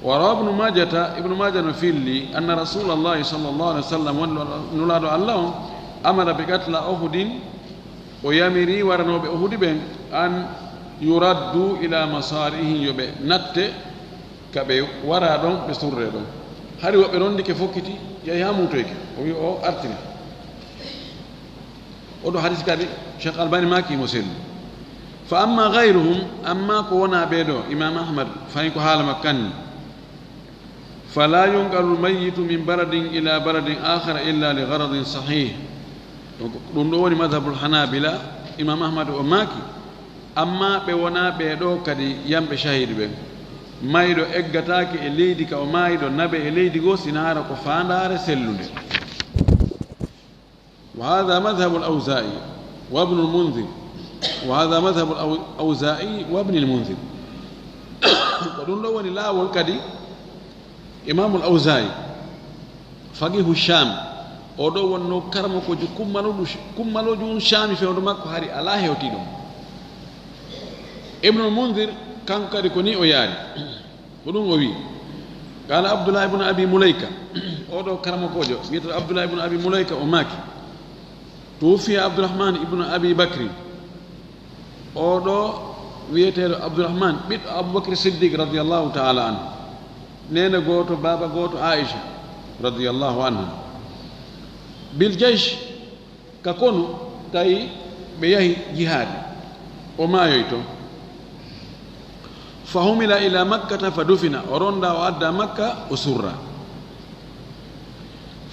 wara ibnu majah no filli anna rasulallahi sallllahu alih wa sallam nulaɗo allah on amara bi qatla uhudin o yamiri waranoɓe uhudi ɓen an yuraddu ila masarihi yoɓe natte kaɓe wara ɗon ɓe surre ɗon hari woɓɓe rondike fokkiti yehi ha mutoyke o wi o artiri oɗo hadis kadi cheikh albani makimo selli fa amma gayruhum amma ko wona ɓeeɗo imam ahmad fayin ko haala makkanni fala yunqalu lmayitu min baladin ila baladin akhara illa li garadin sahih donc ɗum ɗo woni madhabul hanabila imam ahmad o maaki amma ɓe wona ɓeeɗo kadi yamɓe shahide ɓen mayɗo eggatake e leydi ka o maayiɗo nabe e leydi goo sinara ko fandare sellude wa hada madhabu al-awza'i wa ibn al-munzir wa hada madhabu al-awza'i wa ibn al-munzir ko ɗum ɗo woni laawol kadi imamu al-awza'i faqihu sham o ɗo wonno karmo ko kummaloɗum shami fewdo makko hari ala hewti ɗum ibn al-munzir kanko kadi ko ni o yaari ko ɗum o wi qala abdullah ibnu abi mulayka oɗo karamakojo wiyete abdullah ibnu abi mulayka o maaki tuwfiya abdourahman ibnu abi bacry oɗo wiyeteɗo abdourahman ɓiɗɗo aboubacry siddique radiallahu taala anhu nene goto baba goto aicha radiallahu anha bil jeysh ka konu tawi ɓe yahi jihadi o maayoy to fahumila ila makkata fa dufina o ronda o adda makka o surra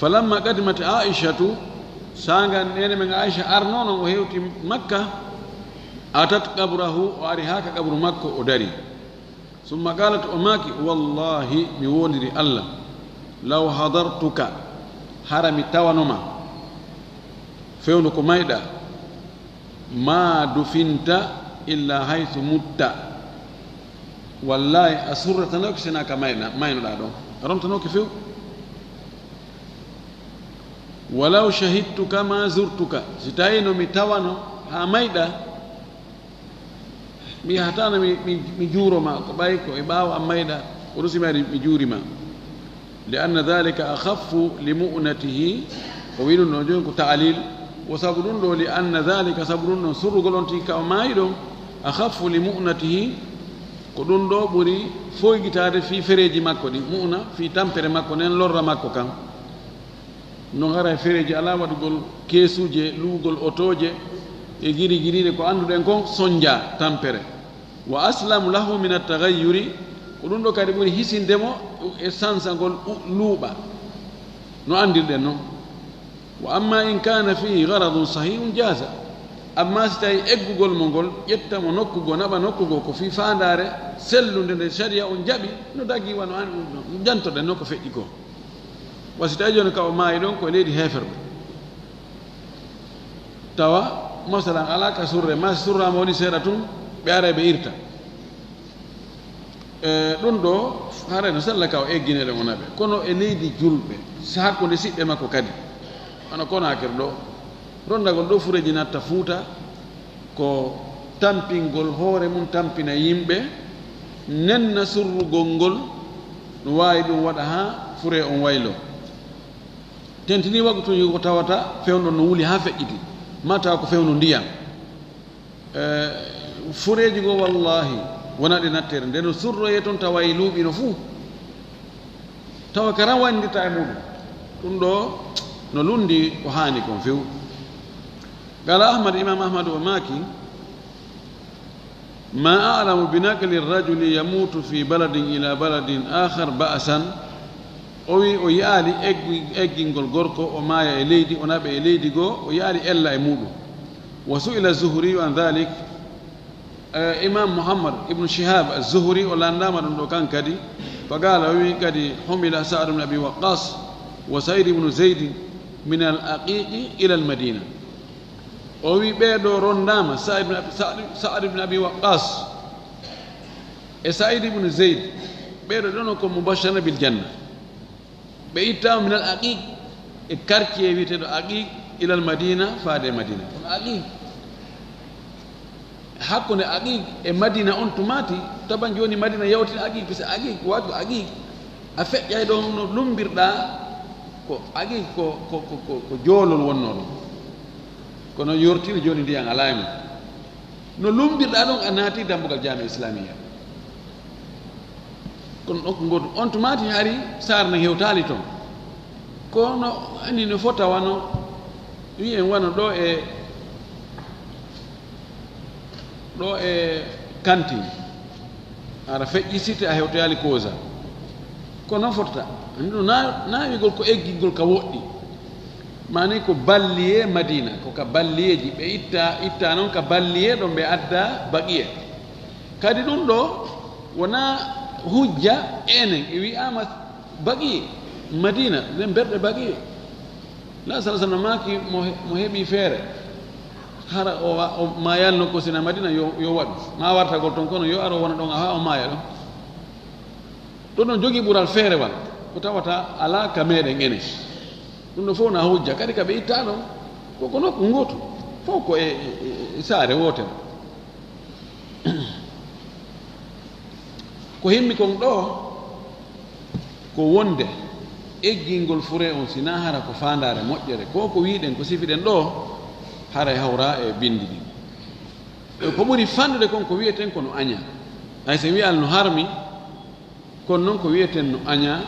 falamma qadimat aishatu sangan nene men aicha arnono o hewti makka atat qabrahu o ari haka qabru makko o dari summa qalat o maki wallahi mi woliri allah law hadartuka harami tawanoma fewno ko mayɗa ma dufinta illa haythu mutta wallahi a surratanoke sina ka maynoɗa ɗon a romtanoke few walaw shahidtuka ma zurtuka si tawino mi tawano ha mayɗa mi yahatano mi juuroma ko ɓay ko e ɓaawa am mayɗa o rusimari mi juurima li anna dhalika akhaffu li mu'natihi o wi ɗum ɗon joni ko ta'lil wo sabu ɗum ɗo li anna dhalika sabu ɗum ɗon surrugol on tigi ka o maayi ɗon akhaffu li mu'natihi ko ɗum ɗo ɓuri foygitade fi fereji makko ɗi mu'na fi tampere makko nen lorra makko kam no gara e fereji ala waɗugol keesuje luugol otoje e giri giriɗe ko annduɗen kon soñdia tampere wa aslamu lahu min attaghayyuri ko ɗum ɗo kadi ɓuri hisindemo e sansagol luuɓa no andirɗen noon wa amma in kana fihi garadun sahihun jaza amma si tawi eggugol mo ngol ƴettamo nokkugo naɓa nokkugo ko fi fandare sellunde nde sharia on jaɓi no dagi wano an ɗum jantoɗen noon ko feƴƴi ko wa si tawi joni ka o maayi ɗon koye leydi heferɓe tawa masalan ala ka surre ma si surrama woni seeɗa tun ɓe ara ɓe irta ɗum ɗo hara no sella ka o eggineɗe o naɓe kono e leydi julɓe si hakkude siɓɓe makko kadi hono Konakiri ɗo rondagol ɗo fureji natta Fuuta ko tampingol hoore mum tampina yimɓe nenna surrugol ngol no wawi ɗum waɗa ha fure on waylo tentini waktuji ko tawata fewno no wuli ha feƴƴiti ma tawa ko fewno ndiyam fureji go wallahi wona ɗe nattere nde no surroye toon tawa e luuɓino fuu tawa ka ran wandita e muɗum ɗum ɗo no lundi ko haani kon few qala ahmad imam ahmad o maaki ma a'lamu binaqli rajuli yamutu fi baladin ila baladin akhar ba'san o wi o yaali eggingol gorko o maaya e leydi o naɓe e leydi goo o yaali ella e muɗum wa su'ila zuhri an dhalik imam muhammad ibnu shihab az-zuhri o landama ɗum ɗo kan kadi fa qala o wi kadi humila sa'd ibn abi waqqas wa sa'id ibnu zayd min al-aqiqi ila al-madina o wi ɓeeɗo rondama sa'd ibn abi waqqas e sa'id ibnu zayd ɓeeɗo ɗono ko mubashshara bil janna ɓe ittama min al-aqiq e quartier wiyeteɗo aqiq ila al-madina faade madina kono aqiq hakkunde aqiq e madina on tumati taban joni madina yawtina aqiq parce que aqiq waɗgo aqiq a feƴƴay ɗon no lumbirɗa ko aqiq ko joolol wonno ɗum kono yortini joni ndiyan ala mum no lumbirɗa ɗon a naati dambugal jami islamia kono ɗon ko gotum on tumati hari sarna hewtali toon kono andi no fota wano wiyen wano ɗo e kantin ara feƴƴi sitte a hewtoyali causa ko noon fotata andi ɗum naawigol ko eggingol ka woɗɗi mani ko balliye madina ko ka balliyeji ɓe itta noon ka balliye ɗo ɓe adda baqiye kadi ɗum ɗo wona hujja enen e wiyama baqiye madina nden berɗe baqiye la sala sallam maki mo heɓi feere hara o mayalno ko sina madina yo waɗu ma wartagol toon kono yo aro wona ɗon ha o maya ɗon ɗon ɗon jogii ɓural feerewal ko tawata ala ka meɗen ene ɗum ɗo fof na hujja kadi ka ɓe itta ɗon koko nokku ngotu fof ko e saare wotere ko himmi kon ɗo ko wonde eggingol fure on sina hara ko fandare moƴƴere ko wiɗen ko sifiɗen ɗo hara e hawra e bindi ɗi ko ɓuri fandude kon ko wiyeten kono aña hay so wiyal no harmi kono noon ko wiyeten no aña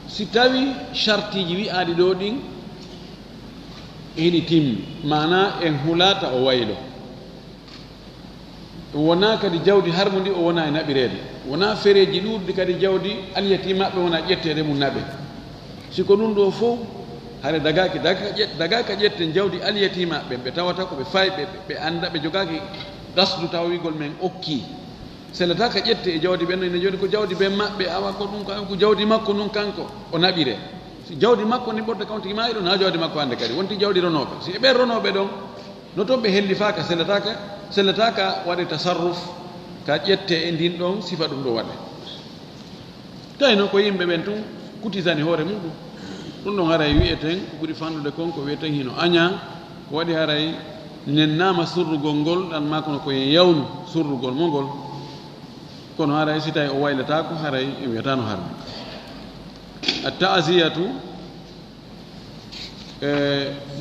si tawi chartiji wi'aɗi ɗo ɗin hiɗi timmi mana en hulata o waylo wona kadi jawdi harmundi o wona e naɓirede wona fereji ɗuɗɗi kadi jawdi alyatimaɓe wona ƴettede mum naɓe siko ɗum ɗo fof hare dagaka ƴetten jawdi alyatimaɓe ɓe tawata ko ɓe fay ɓe anda ɓe jogaki ɗasdu taw wigol men okki selata ka ƴette e jawdi ɓen ene joni ko jawdi ɓe maɓɓe awa ko ɗum ko jawdi makko nun kanko o naɓire si jawdi makko ni ɓorde kawtigi maayi ɗo na jawdi makko hannde kadi wonti jawdi ronoɓe si ɓen ronoɓe ɗon no toon ɓe hellifaka sellataka waɗe tasarruf ka ƴette e ndin ɗon sifa ɗum ɗo waɗe tawi noon ko yimɓe ɓen tun kutisani hoore muɗum ɗum ɗon haray wiyeten ko ɓuri fannude kon ko wiyeten hino aña ko waɗi haray nennama surrugol ngol ɗan ma kono koye yawnu surrugol mo ngol kono haray si tawi o waylatako haray e wiyatano harmi a ta'asiyatu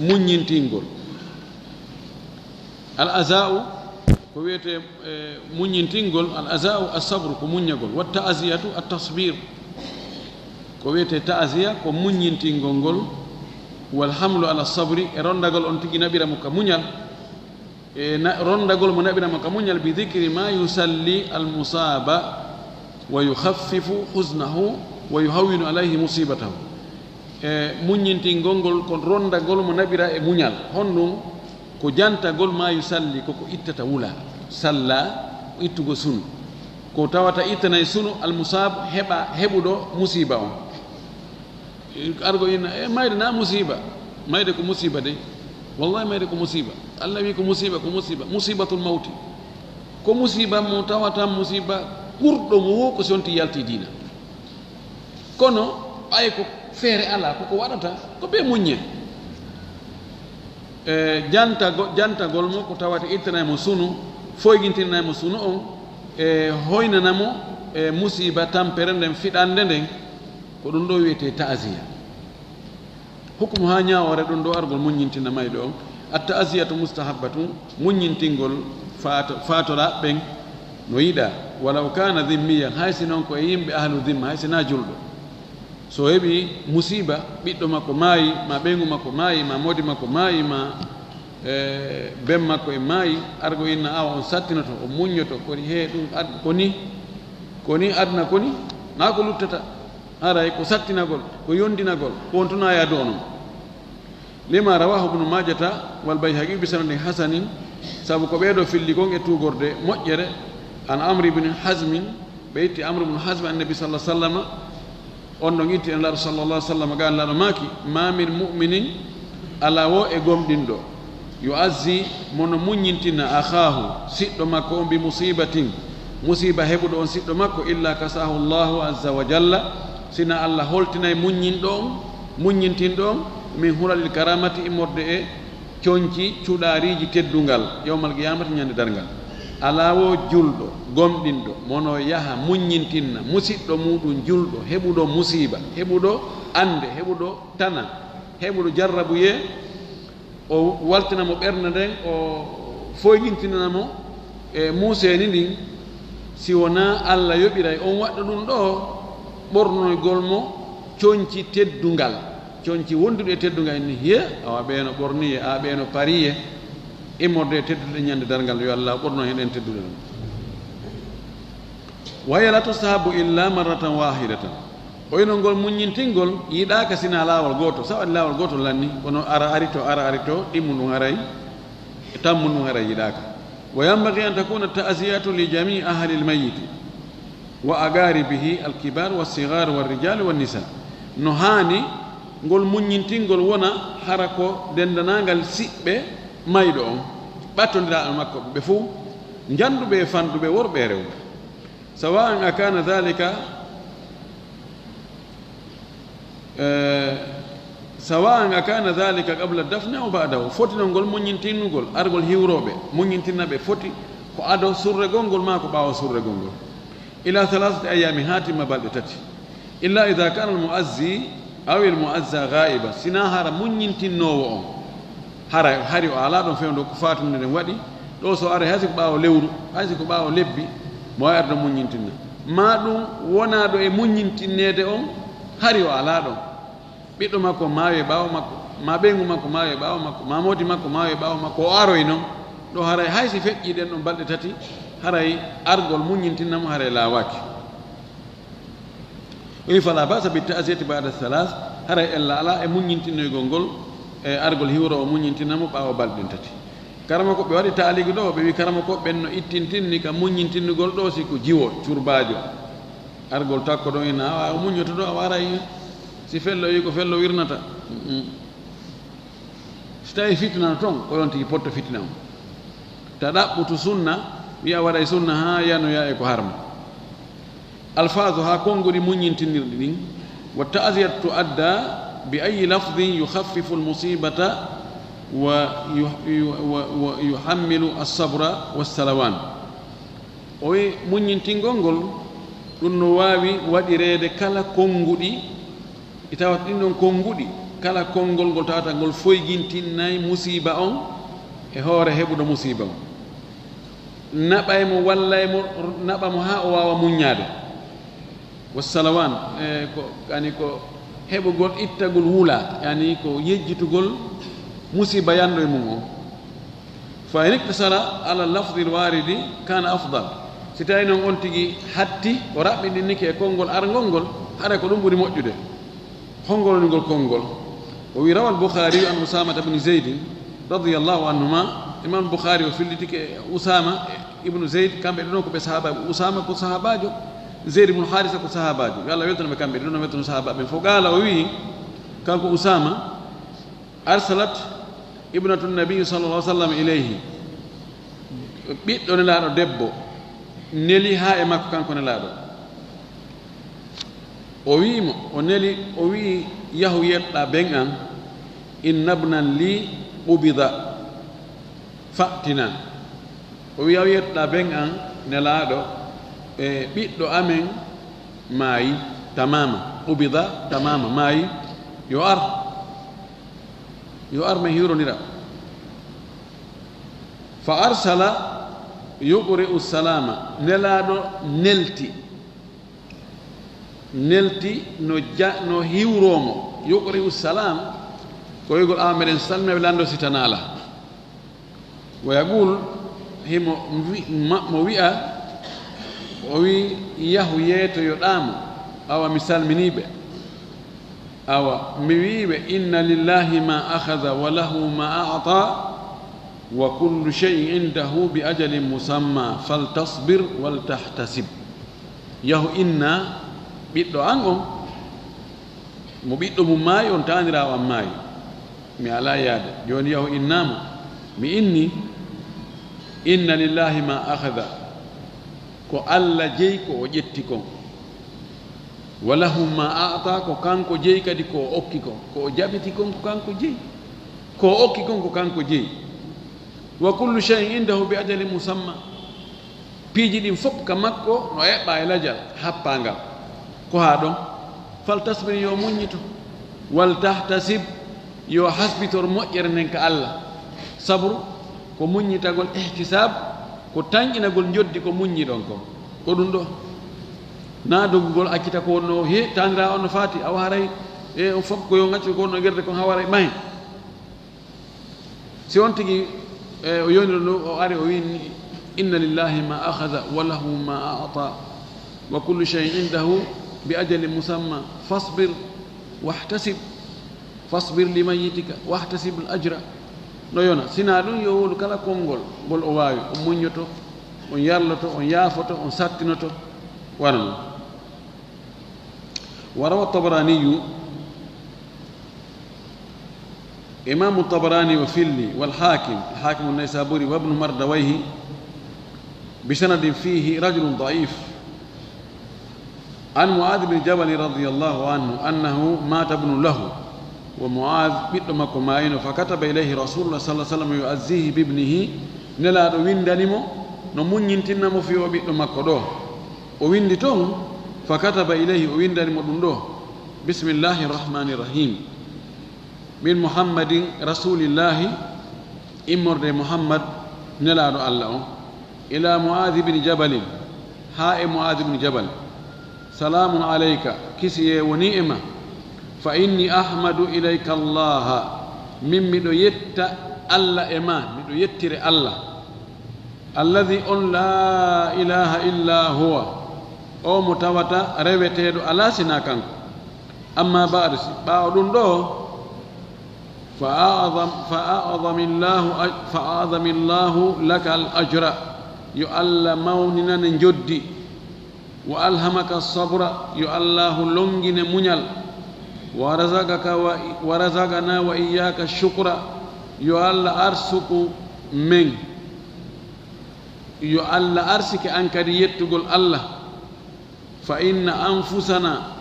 muññintingol al aza'u ko wiyete muññintingol al aza'u as-sabru ko muññagol wa ta'asiyatu at-tasbir ko wiyete ta'asiya ko muññintingol ngol wal hamlu ala sabri e rondagol on tigi naɓira mo ka muñal e rondagol mo naɓira mo ka muñal bi dhikri ma yusalli al musaba wa yukhaffifu huznahu wa yuhawwinu alayhi musibatahu e muññintingol ngol ko rondagol mo naɓira e muñal honɗum ko jantagol ma yusalli koko ittata wula salla ittugo sunu ko tawata ittanayi sunu al musab heɓuɗo musiba on argo ina e mayde na musiba mayde ko musiba de wallahi mayde ko musiba allah wi ko musiba musibatul mawti ko musiba mo tawata musiba ɓurɗo mo wo ko sonti yalti dina kono ɓay ko feere ala koko waɗata ko ɓe muññe e jantagol mo ko tawata ittanaymo sunu foygintinnaymo sunu on e hoynanamo e musiba tampere nden fiɗande nden ko ɗum ɗo wiyete ta'asiya hukmu ha ñawore ɗum ɗo argol muññintina mayɗo on a ta'asiyatu mustahabbatun muññintingol fatoɗa ɓen no yiɗa walaw kana dhimmiyan haysi noon ko e yimɓe ahlu dhimma haysi na julɗo so heɓi musiba ɓiɗɗo makko maayi ma ɓeygu makko maayi ma modi makko maayi ma ben makko e maayi argo inna awa on sattinoto o muññoto koni he ɗum koni adna koni na ko luttata haray ko sattinagol ko yondinagol ko on tuna yaadu onon lima rawahu ibnu majata wal bayhaqi bi sanadin hasanin sabu ko ɓeeɗo filli kon e tugorde moƴƴere an amri ibne hasmin ɓe itti amre ibnu hasmi annabi sallah sallam on ɗon itti en laaɗo sallallah sallam ga en laaɗo maaki ma min muminin ala wo e gomɗinɗo yo azzi mono muññintina akhahu siɗɗo makko on bi musibatin musiba heɓuɗo on siɗɗo makko illa kasahu llahu azza wa jalla sina allah holtinayi muññintinɗo on min hulalil karamati immorde e coñci cuɗariji teddungal yawmal qiyamati ñande dargal ala wo julɗo gomɗinɗo mono yaha muññintinna musidɗo muɗum julɗo heɓuɗo musiba heɓuɗo ande heɓuɗo tana heɓuɗo jarrabuye o waltinamo ɓernde nden o foyɗintinanamo e museni ndin si wona allah yoɓiray on waɗɗa ɗum ɗo ɓornoygol mo coñci teddungal coñci wonduɗo e teddungal ni hiye awa ɓeeno ɓorniye a ɓeeno pariye immorde e tedduɗe ñande dargal yo allah ɓorno hen en tedduɗe ɗum waya la tustahabu illa marratan wahidatan oyno ngol muññintingol yiɗaka sina laawol goto sa waɗi laawol goto lanni kono ara arito ɗimmu ɗum haray tammu ɗum haray yiɗaka wa yambagi an takuna ta'ziyatu li jami ahli lmayiti wa agaribihi alkibar walsigar walrijal wannisa no haani ngol muññintingol wona hara ko dendanagal siɓɓe mayɗo on ɓattodiraɗo makko ɓe fof janduɓe e fanduɓe worɓe e rewɓe sawa'an akana dhalika sawa'an akana dhalika qabla dafni aw ba'dahu fotino ngol muññintinnugol argol hiwroɓe muññintinnaɓe foti ko ado surregol ngol ma ko ɓawa surregol ngol ila 3 ayami hatima balɗe tati illa ida kana almuazzi aw almuazza ghaiba sina hara muññintinnowo on hari o ala ɗon fewndo ko fatumde nden waɗi ɗo so ara haysi ko ɓaawo lewru haysi ko ɓaawo lebbi mo wawi arde muññintinna ma ɗum wonaɗo e muññintinnede on hari o ala ɗon ɓiɗɗo makko maawi e ɓaawo makko ma ɓeygu makko maawi e ɓaawo makko ma modi makko maawi e ɓaawo makko o aroy noon ɗo haray haysi feƴƴi ɗen ɗon balɗe tati haray argol muññintinnamo haray laawaki wi fala basa bi ta'ziyati ba'da 3 haray ella ala e muññintinnoygol ngol e argol hiwro o muññintinamo ɓaawo balɗe tati karama ko ɓe waɗi taaligi ɗo ɓe wi karama ko ɓen no ittintinni ka muñintinnugol ɗo si ko jiwo curbaajo argol takko ɗo ina a muñoto ɗo a waray si fello wi ko fello wirnata si tawi fitnano toon ko yon tigi potto fitna o ta ɗaɓɓutu sunna wiya waɗay sunna ha yanoya e ko harma alphase ha konngudi muñintinirɗi ɗin wa ta'ziyat tuadda bi ayi lafdin yukhaffifu almusibata wa yuhammilu alsabra wassalawan o wi muñintingol ngol ɗum no waawi waɗireede kala konnguɗi i tawata ɗin ɗon konnguɗi kala konngol ngol tawata ngol foygintinnayi musiba on e hoore heɓuɗo musiba on naɓay mo wallay mo naɓa mo haa o waawa muññaade wassalawan ko yani ko heɓugol ittagol wula yani ko yejjitugol musiba yanndo e mum o fa in iktasara ala lafdi lwaridi kana afdal si tawi noon on tigi hatti o raɓɓiɗinnike e konngol argol ngol haɗa ko ɗum ɓuri moƴƴude hongol woni ngol konngol o wi rawa alboukhari an usamata bne zeydin radiallahu anhuma imam boukhari o fillitike usama ibnu zeyd kamɓe ɗo ko ɓe sahabaɓe usama ko sahabajo zeyd ibnu harisa ko sahabajo yo allah weltonoɓe kamɓe ɗo no weltono sahabaɓe fof gaala o wi kanko usama arsalat ibnatu nabiyi sallallah sallam ilayhi ɓiɗɗo nelaaɗo debbo neli haa e makko kanko nelaaɗo o wiimo o neli o wii yahu yeɗɗa ɓen an innabnan li ubida fa'tina o wi yahu yeɗɗa ɓen an nelaaɗo e ɓiɗɗo amen maayi tamama ubida tamama maayi yo ar mi hiwrondira fa arsala yuqri'u salama nelaaɗo nelti no hiwromo yuqri'u salam ko wigol awa meɗen salminaɓe lando sitanala wa yaqul himo mo wi'a o wi yahu yeetoyoɗamo awa mi salminiɓe awa mi wiɓe inna lillahi ma akhadha wa lahu ma a'ta wa kullu shay'in indahu bi ajalin musamma faltasbir waltahtasib yahu inna ɓiɗɗo an on mo ɓiɗɗo mum maayi on taanirawo an maayi mi ala yaade joni yahu innama mi inni inna lillahi ma akhadha ko allah jeyi ko o ƴetti kon wa lahu ma a'ta ko kanko jeyi kadi ko o okki kon ko o jaɓiti kon ko kanko jeyi ko o okki kon ko kanko jeyi wa kullu shay'in indahu bi ajalin musamma piiji ɗin fof ka makko no eɓɓa e lajal happangal ko haa ɗon faltasbir yo muññito wal tahtasib yo hasbitor moƴƴere nden ka allah sabru ko muññitagol ihtisab ko tañƴinagol joddi ko muññi ɗon ko ɗum ɗo na doggugol accita ko wonno he tanira on no faati awa haray e on fof ko yo gaccu ko wonno gerde kon ha waray mahen si on tigi o yoniro ɗo o ari o wi inna lillahi ma akhadha wa lahu ma a'ta wa kullu shay'in indahu bi ajalin musamma fasbir wahtasib fasbir limayyitika wahtasib al ajra no yona sina ɗum yo wolu kala konngol ngol o waawi o muññoto on yarloto on yaafoto on sattinoto wana noon وروى الطبراني إمام الطبراني وفلي والحاكم الحاكم النيسابوري وابن مردويه بسند فيه رجل ضعيف عن معاذ بن جبل رضي الله عنه أنه مات ابن له ومعاذ بيتمكو ماينو فكتب إليه رسول الله صلى الله عليه وسلم يؤذيه بابنه نلا ويندنمو نمونينتنمو في وبيتمكو دو ويندتون فكتب إليه ويندنمو دو بسم الله الرحمن الرحيم من محمد رسول الله إمر محمد نلا الله إلى معاذ بن جبل هاء معاذ بن جبل سلام عليك كسي ونعمة فإني أحمد إليك الله من مدو يت الله إيمان مدو يتر الله الذي أن لا إله إلا هو أو متوتا رويتيدو على سناكان أما بارسي باودون دو فأعظم الله لك الأجر يؤلى موننا نجدي وألهمك الصبر يؤلاه لنجن منيل ورزقنا وإياك الشكر يؤلى أرسك من يؤلى أرسك أنك يتقول الله فإن أنفسنا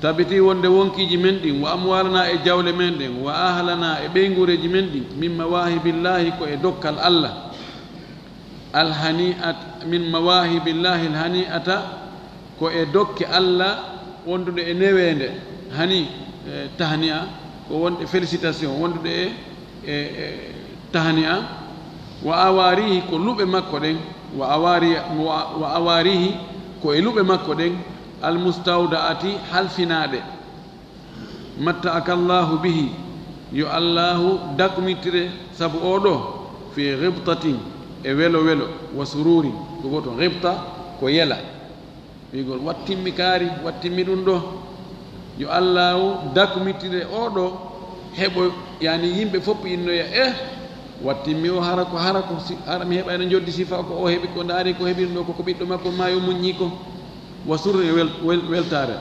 tabiti wonde wonkiji men ɗin wa amwalana e jawle men ɗin wa ahlana e ɓeygureji men ɗin min mawahibillahi ko e dokkal Allah alhani'at min mawahibillahi alhani'ata ko e dokke Allah wondude e newende hani tahni'a ko wonde félicitation wondude e tahni'a wa awarihi ko luɓe makko ɗen wa awarihi ko e luɓe makko ɗen almustawda'ati halfinade matta'aka Allahu bihi yo Allahu dakmitire sabu oɗo fi ghibtatin e welo wa sururin ko goto ghibta ko yela wigol wattimmi kaari wattimmi ɗum ɗo yo Allahu dakmitire oɗo heɓo yani yimɓe fof innoya wattimmi o hara ko hara mi heɓa ene joddi sifa ko o heɓi ko ndaari ko heɓino ɗo koko ɓiɗɗo makko maayo muññi ko وسر weltare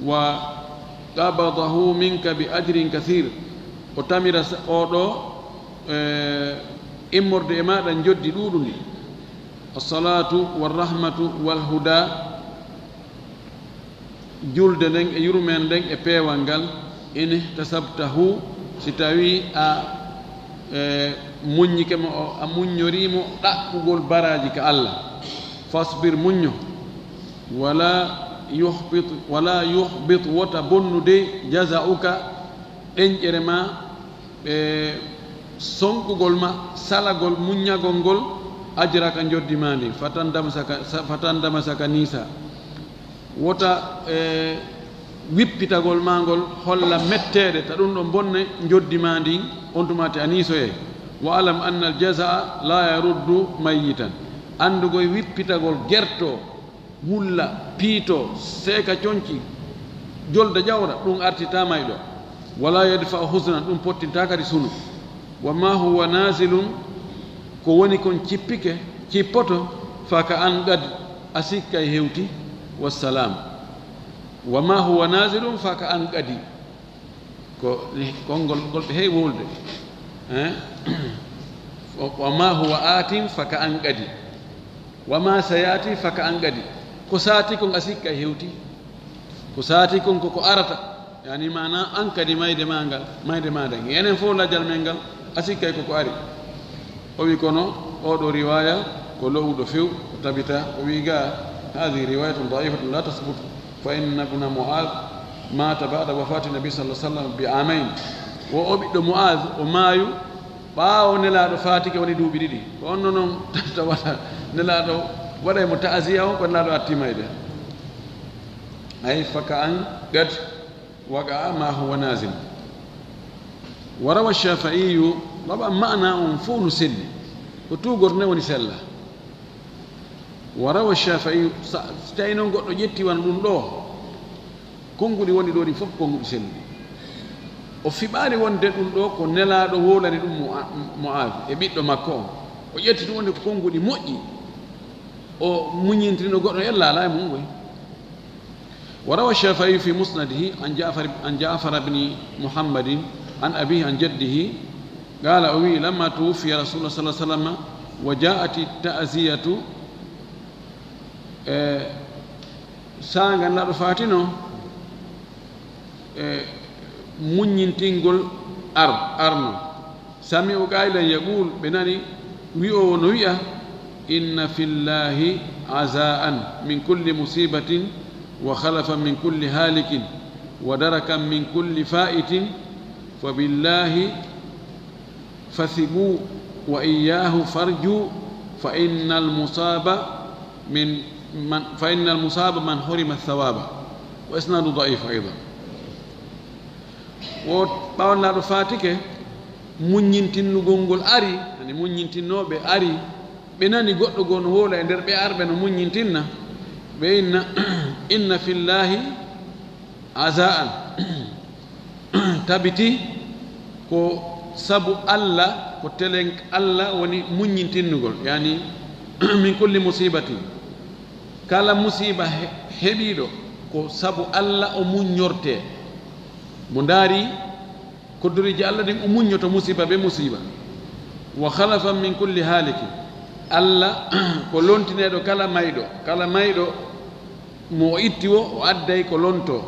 وقبضه منك بأجر كثير وتمر أودو إمرد إمادا جدي دودني الصلاة والرحمة والهدى جلد دين يرمن دين إبيوانغال إن تسبته ستاوي منيك منيريمو تأكل براجي كالله فاصبر منيو ولا يحبط وتبن دي جزاؤك إنجرما sonkugol ma salagol muññagol ngol ajraka joddimandi fatandama saka nisa wota wippitagol ma ngol holla mettede ta ɗum ɗo bonne joddimandi on tumate aniso e wa alam anna al jazaa la yaruddu mayitan andugoy wippitagol gerto wulla piito seeka conci jolda jawra ɗum artitama e ɗo wala yadfa husnan ɗum pottinta kadi sunu wa ma huwa nasilun ko woni kon cippoto faka an gad a sikka e hewti wassalam wa ma huwa nasilun faka an gadi ko konngol ngol ɓe heewi wolde wa ma huwa atin faka an gadi wa ma sayati faka an gadi ko saati kon a sikka e hewti ko saati kon koko arata yani mana an kadi mayde maɗen enen fof lajjal men ngal a sikkay koko ari o wi kono oɗo riwaya ko lowɗo few o tabita o wi ga hadihi riwayatun daifatun la tasbut fa inna ibna muad mata ba'da wafati nabi sallallahu alaihi wasallam bi amain wo o ɓiɗɗo muad o maayu ɓaawo nelaɗo fatike woni duuɓi ɗiɗi ko onno noon tawata nelaɗo waɗay mo ta'asiya on ko nelaɗo attimayde ay faka an gad waqa ma huwa nazim وروى الشافعي طبعا معنى فون سل وتوغر نوني سلا وروى الشافعي ستاينون غدو جيتي وان دون دو كونغودي woni do di fof kongudi selli o fibaari wonde dum do ko nelaado wolani dum mu'ad e biddo makko o yetti dum wonde ko kongudi moƴƴi o muñintrino goddo ella la mum way وروى الشافعي في مسنده عن جعفر بن محمد عن أبيه عن جده قال أوي لما توفي رسول الله صلى الله عليه وسلم وجاءت التأزية سانغا نرفاتينو منينتينغول أرنو سمعوا قائلا يقول بناني ويو نويا إن في الله عزاء من كل مصيبة وخلفا من كل هالك ودركا من كل فائت فبالله فثبوا وإياه فرجوا فإن المصاب من حرم الثواب وإسناد ضعيف أيضا وباون لا فاتك muññintinno gongol ari ani muññintinnoɓe ari ɓe nani goɗɗo gon hoola e nder ɓe arɓe no muññintinna ɓe inna fillahi azaan tabiti ko sabu Allah ko telen Allah woni muññintinnugol yani min kulli musibati kala musiba heɓiɗo ko sabu Allah o muññorte mo ndaari koddoriji Allah ɗin o muññoto musiba be musiba wa khalafa min kulli haliki Allah ko lontineɗo kala mayɗo mo itti o adday ko lonto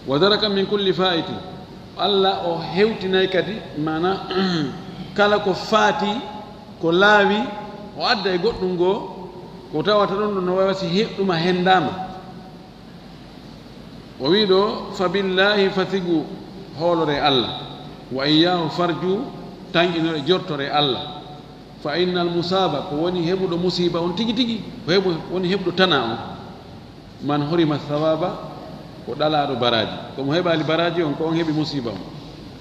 wa daraka min kulli faiti Allah o hewtinay kadi mana kala ko faati ko laawi o adday goɗɗum goo ko tawata ɗon ɗo no wawasi heɓɗuma hendama o wi ɗo fa billahi fatigu hoolore Allah wa iyahu farju tanƴinore jortore Allah fa innal musaba ko woni heɓuɗo musiba on tigi tigi ko woni heɓuɗo tana on man horima thawaba ko ɗalaɗo baraji komo heɓali baraji on ko on heɓi musiba on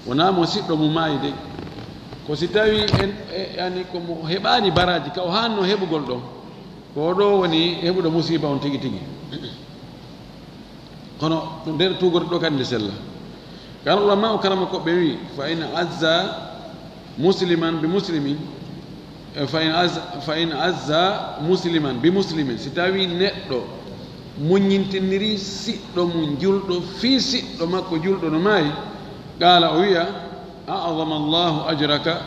wona mo siɗɗo mo maayi de ko si tawi yani komo heɓani baraji ka o hanno heɓugol ɗon ko ɗo woni heɓuɗo musiba on tigi tigi kono nder tugorde ɗo kadi nde sella kan ulama o karama koɓe wi fa in azza musliman bi muslimin fa in azza musliman bi muslimin si tawi neɗɗo muññintiniri siɗɗo mum julɗo fii siɗɗo makko julɗo no maayi qala o wiya a'zama allahu ajraka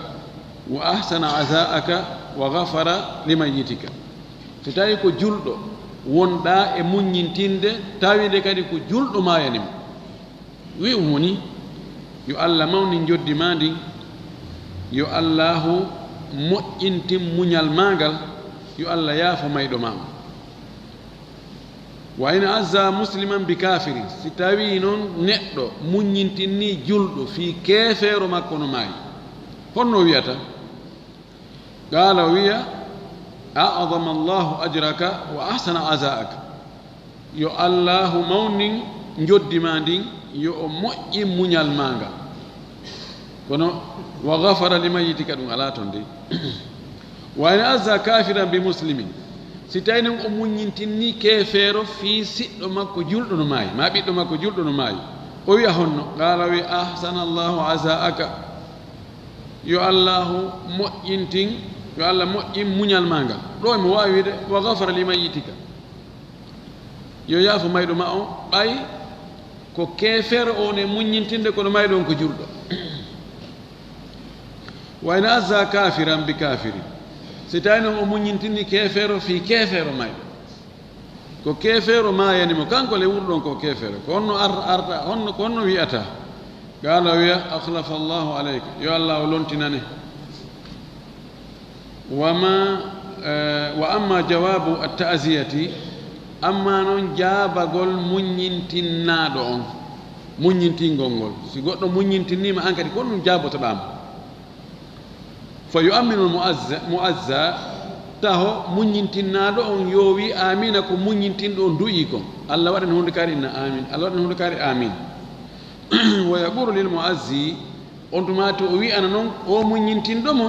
wa ahsana azaaka wa ghafara limayyitika si tawi ko julɗo wonɗa e muññintinde tawide kadi ko julɗo maayanima wi woni yo Allah mawni joddi ma ndin yo Allahu moƴƴintin muñal maagal yo Allah yaafo mayɗo ma wa in azza musliman bi kafirin si tawi noon neɗɗo muññintinni julɗo fii keefeero makko no maayi honno wiyata qala wiya a'zama allahu ajraka wa ahsana azaaka yo Allahu mawnin joddi ma ndin yo o moƴƴi muñal ma ngal kono wa ghafara limayyitika ɗum ala toon de wa in azza kafiran bi muslimin si tawi noon o muññintinni keefeero fii siɗɗo makko julɗo no maayi ma ɓiɗɗo makko julɗo no maayi o wiya honno qala wi ahsana allahu azaaka yo Allahu moƴƴintin yo Allah moƴƴin muñal ma ngal ɗo mo wawi wiide wa ghafara limayyitika yo yaafo mayɗo ma on ɓay ko keefeero on e muññintinde kono mayɗo on ko julɗo wa in azza kafiran bi kafiri si tawi noon o muññintinni keefeero fii keefeero mayɗo ko keefeero mayanimo kanko le wurɗon ko keefeero ko honno arta honno ko honno wiyata qala wiya akhlafa allahu aleyka yo Allah o lontinane wa amma jawabu at-ta'ziyati amma noon jaabagol muññintinnaɗo on muññintingol ngol si goɗɗo muññintinnima an kadi ko ɗum jaabotoɗama fa yu'minu mu'azza taho muññintinnaɗo on yo wi amina ko muññintinɗo on duƴi kon Allah waɗani hunde kaari inna amin Allah waɗani hunde kaari amin wa yaqulu lil mu'azzi on tumati o wi'ana noon o muññintinɗo mo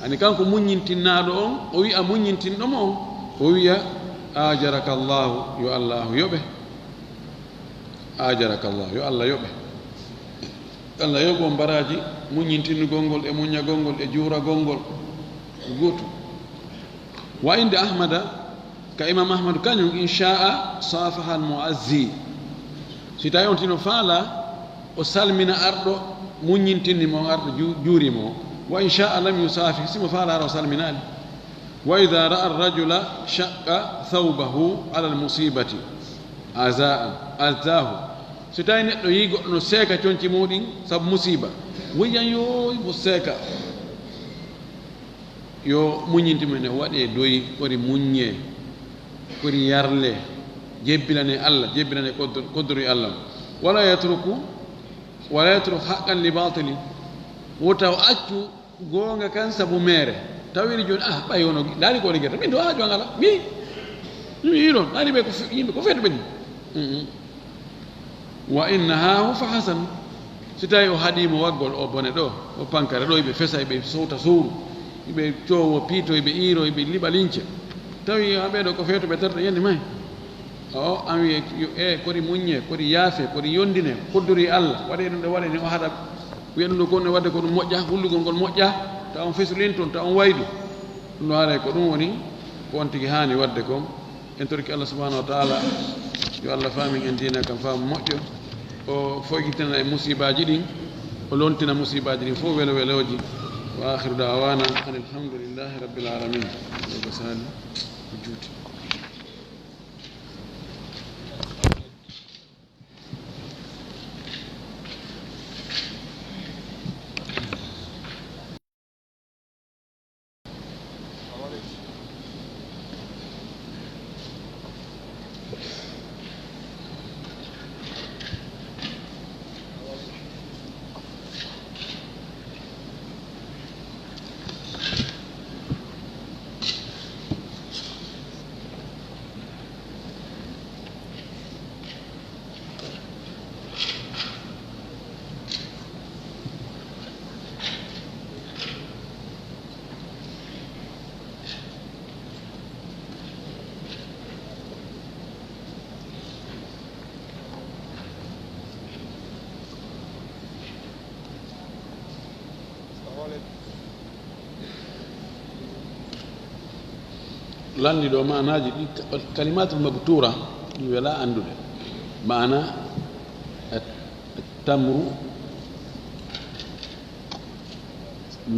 ani kanko muññintinnaɗo on o wi'a muññintinɗo mo on o wiya ajaraka Allahu yo Allahu yoɓe ajaraka Allah yo Allah yoɓe Allah yoɓo mbaraji muññintinnugol ngol e muññagol ngol e juuragol ngol gooto wa inde ahmada ka imam ahmadu kañum inchaa safaha al muazzi si tawi on tino faala o salmina arɗo muññintinni mo arɗo juurimo wa inchaa lam yusafi simo faala ara o salminaali wa ida ra'a arrajula shaqqa thawbahu ala almusibati azahu so tawi neɗɗo yi goɗɗo no seeka coñci muɗin sabu musiba woyiyan yo mo seeka yo muñintimene waɗe doyi kori muññe kori yarle jebbilane Allah jebbilane koddori Allah wala yatruku haqqan li batili wotaw accu goonga kan sabu mere tawiri joni ɓay wono laari ko liggueta min do haaju ngala mi yiɗon laari ɓe ko yimɓe ko feeto ɓenni wa innahahu fa hasan si tawi o haɗimo waggol o bone ɗo o pankare ɗo eɓe fesa eɓe sowta suuru eɓe coowo piito eɓe iiro eɓe liɓa lince tawi ha ɓeɗo ko feeto ɓe tarta yande may o an wiye kori muññe kori yaafe kori yondine koddori Allah waɗe ɗum ɗe waɗani o haɗa wiya ɗum ɗo ko ne wadde ko ɗum moƴƴa hullugol ngol moƴƴa taw on fesulin toon taw on waydu ɗum ɗo haray ko ɗum woni ko on tigi haani wadde ko en torki Allah subhanahu wa taala yo Allah faamin en diina kam faamu moƴƴo o foykitina e musibaji ɗin o lontina musibaji ɗin fof welo weloji wa akhiru da'wana alhamdulillahi rabbil alamin ko sali ko juuti landi ɗo manaji ɗi kalimatul mabtura ɗi wela andude mana tamru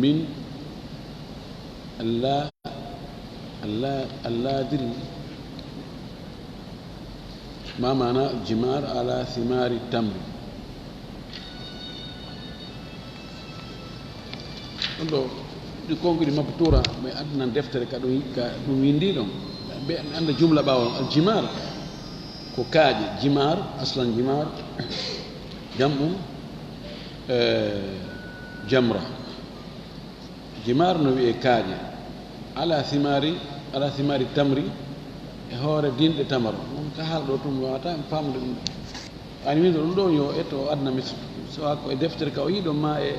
min alladiri ma mana jimar ala thimari tamri ɗum ɗo ɗi konkuɗi mabtura ɓe adnan deftere ka ɗum windi ɗon ɓe anda jumla ɓawol aljimar ko kaaƴe jimar aslan jimar jamɗum jamra jimar no wiye kaaƴe ala thimari tamri e hoore dinɗe tamaro ɗum ka haala ɗo tum wawata en famde ɗum ani windo ɗum ɗo yo etto adna mi sowa ko e deftere ka o yiɗon ma e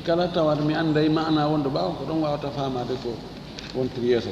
kala tawata mi annday mana wonde ɓaawa ko ɗon wawata famade ko wontiri yeeso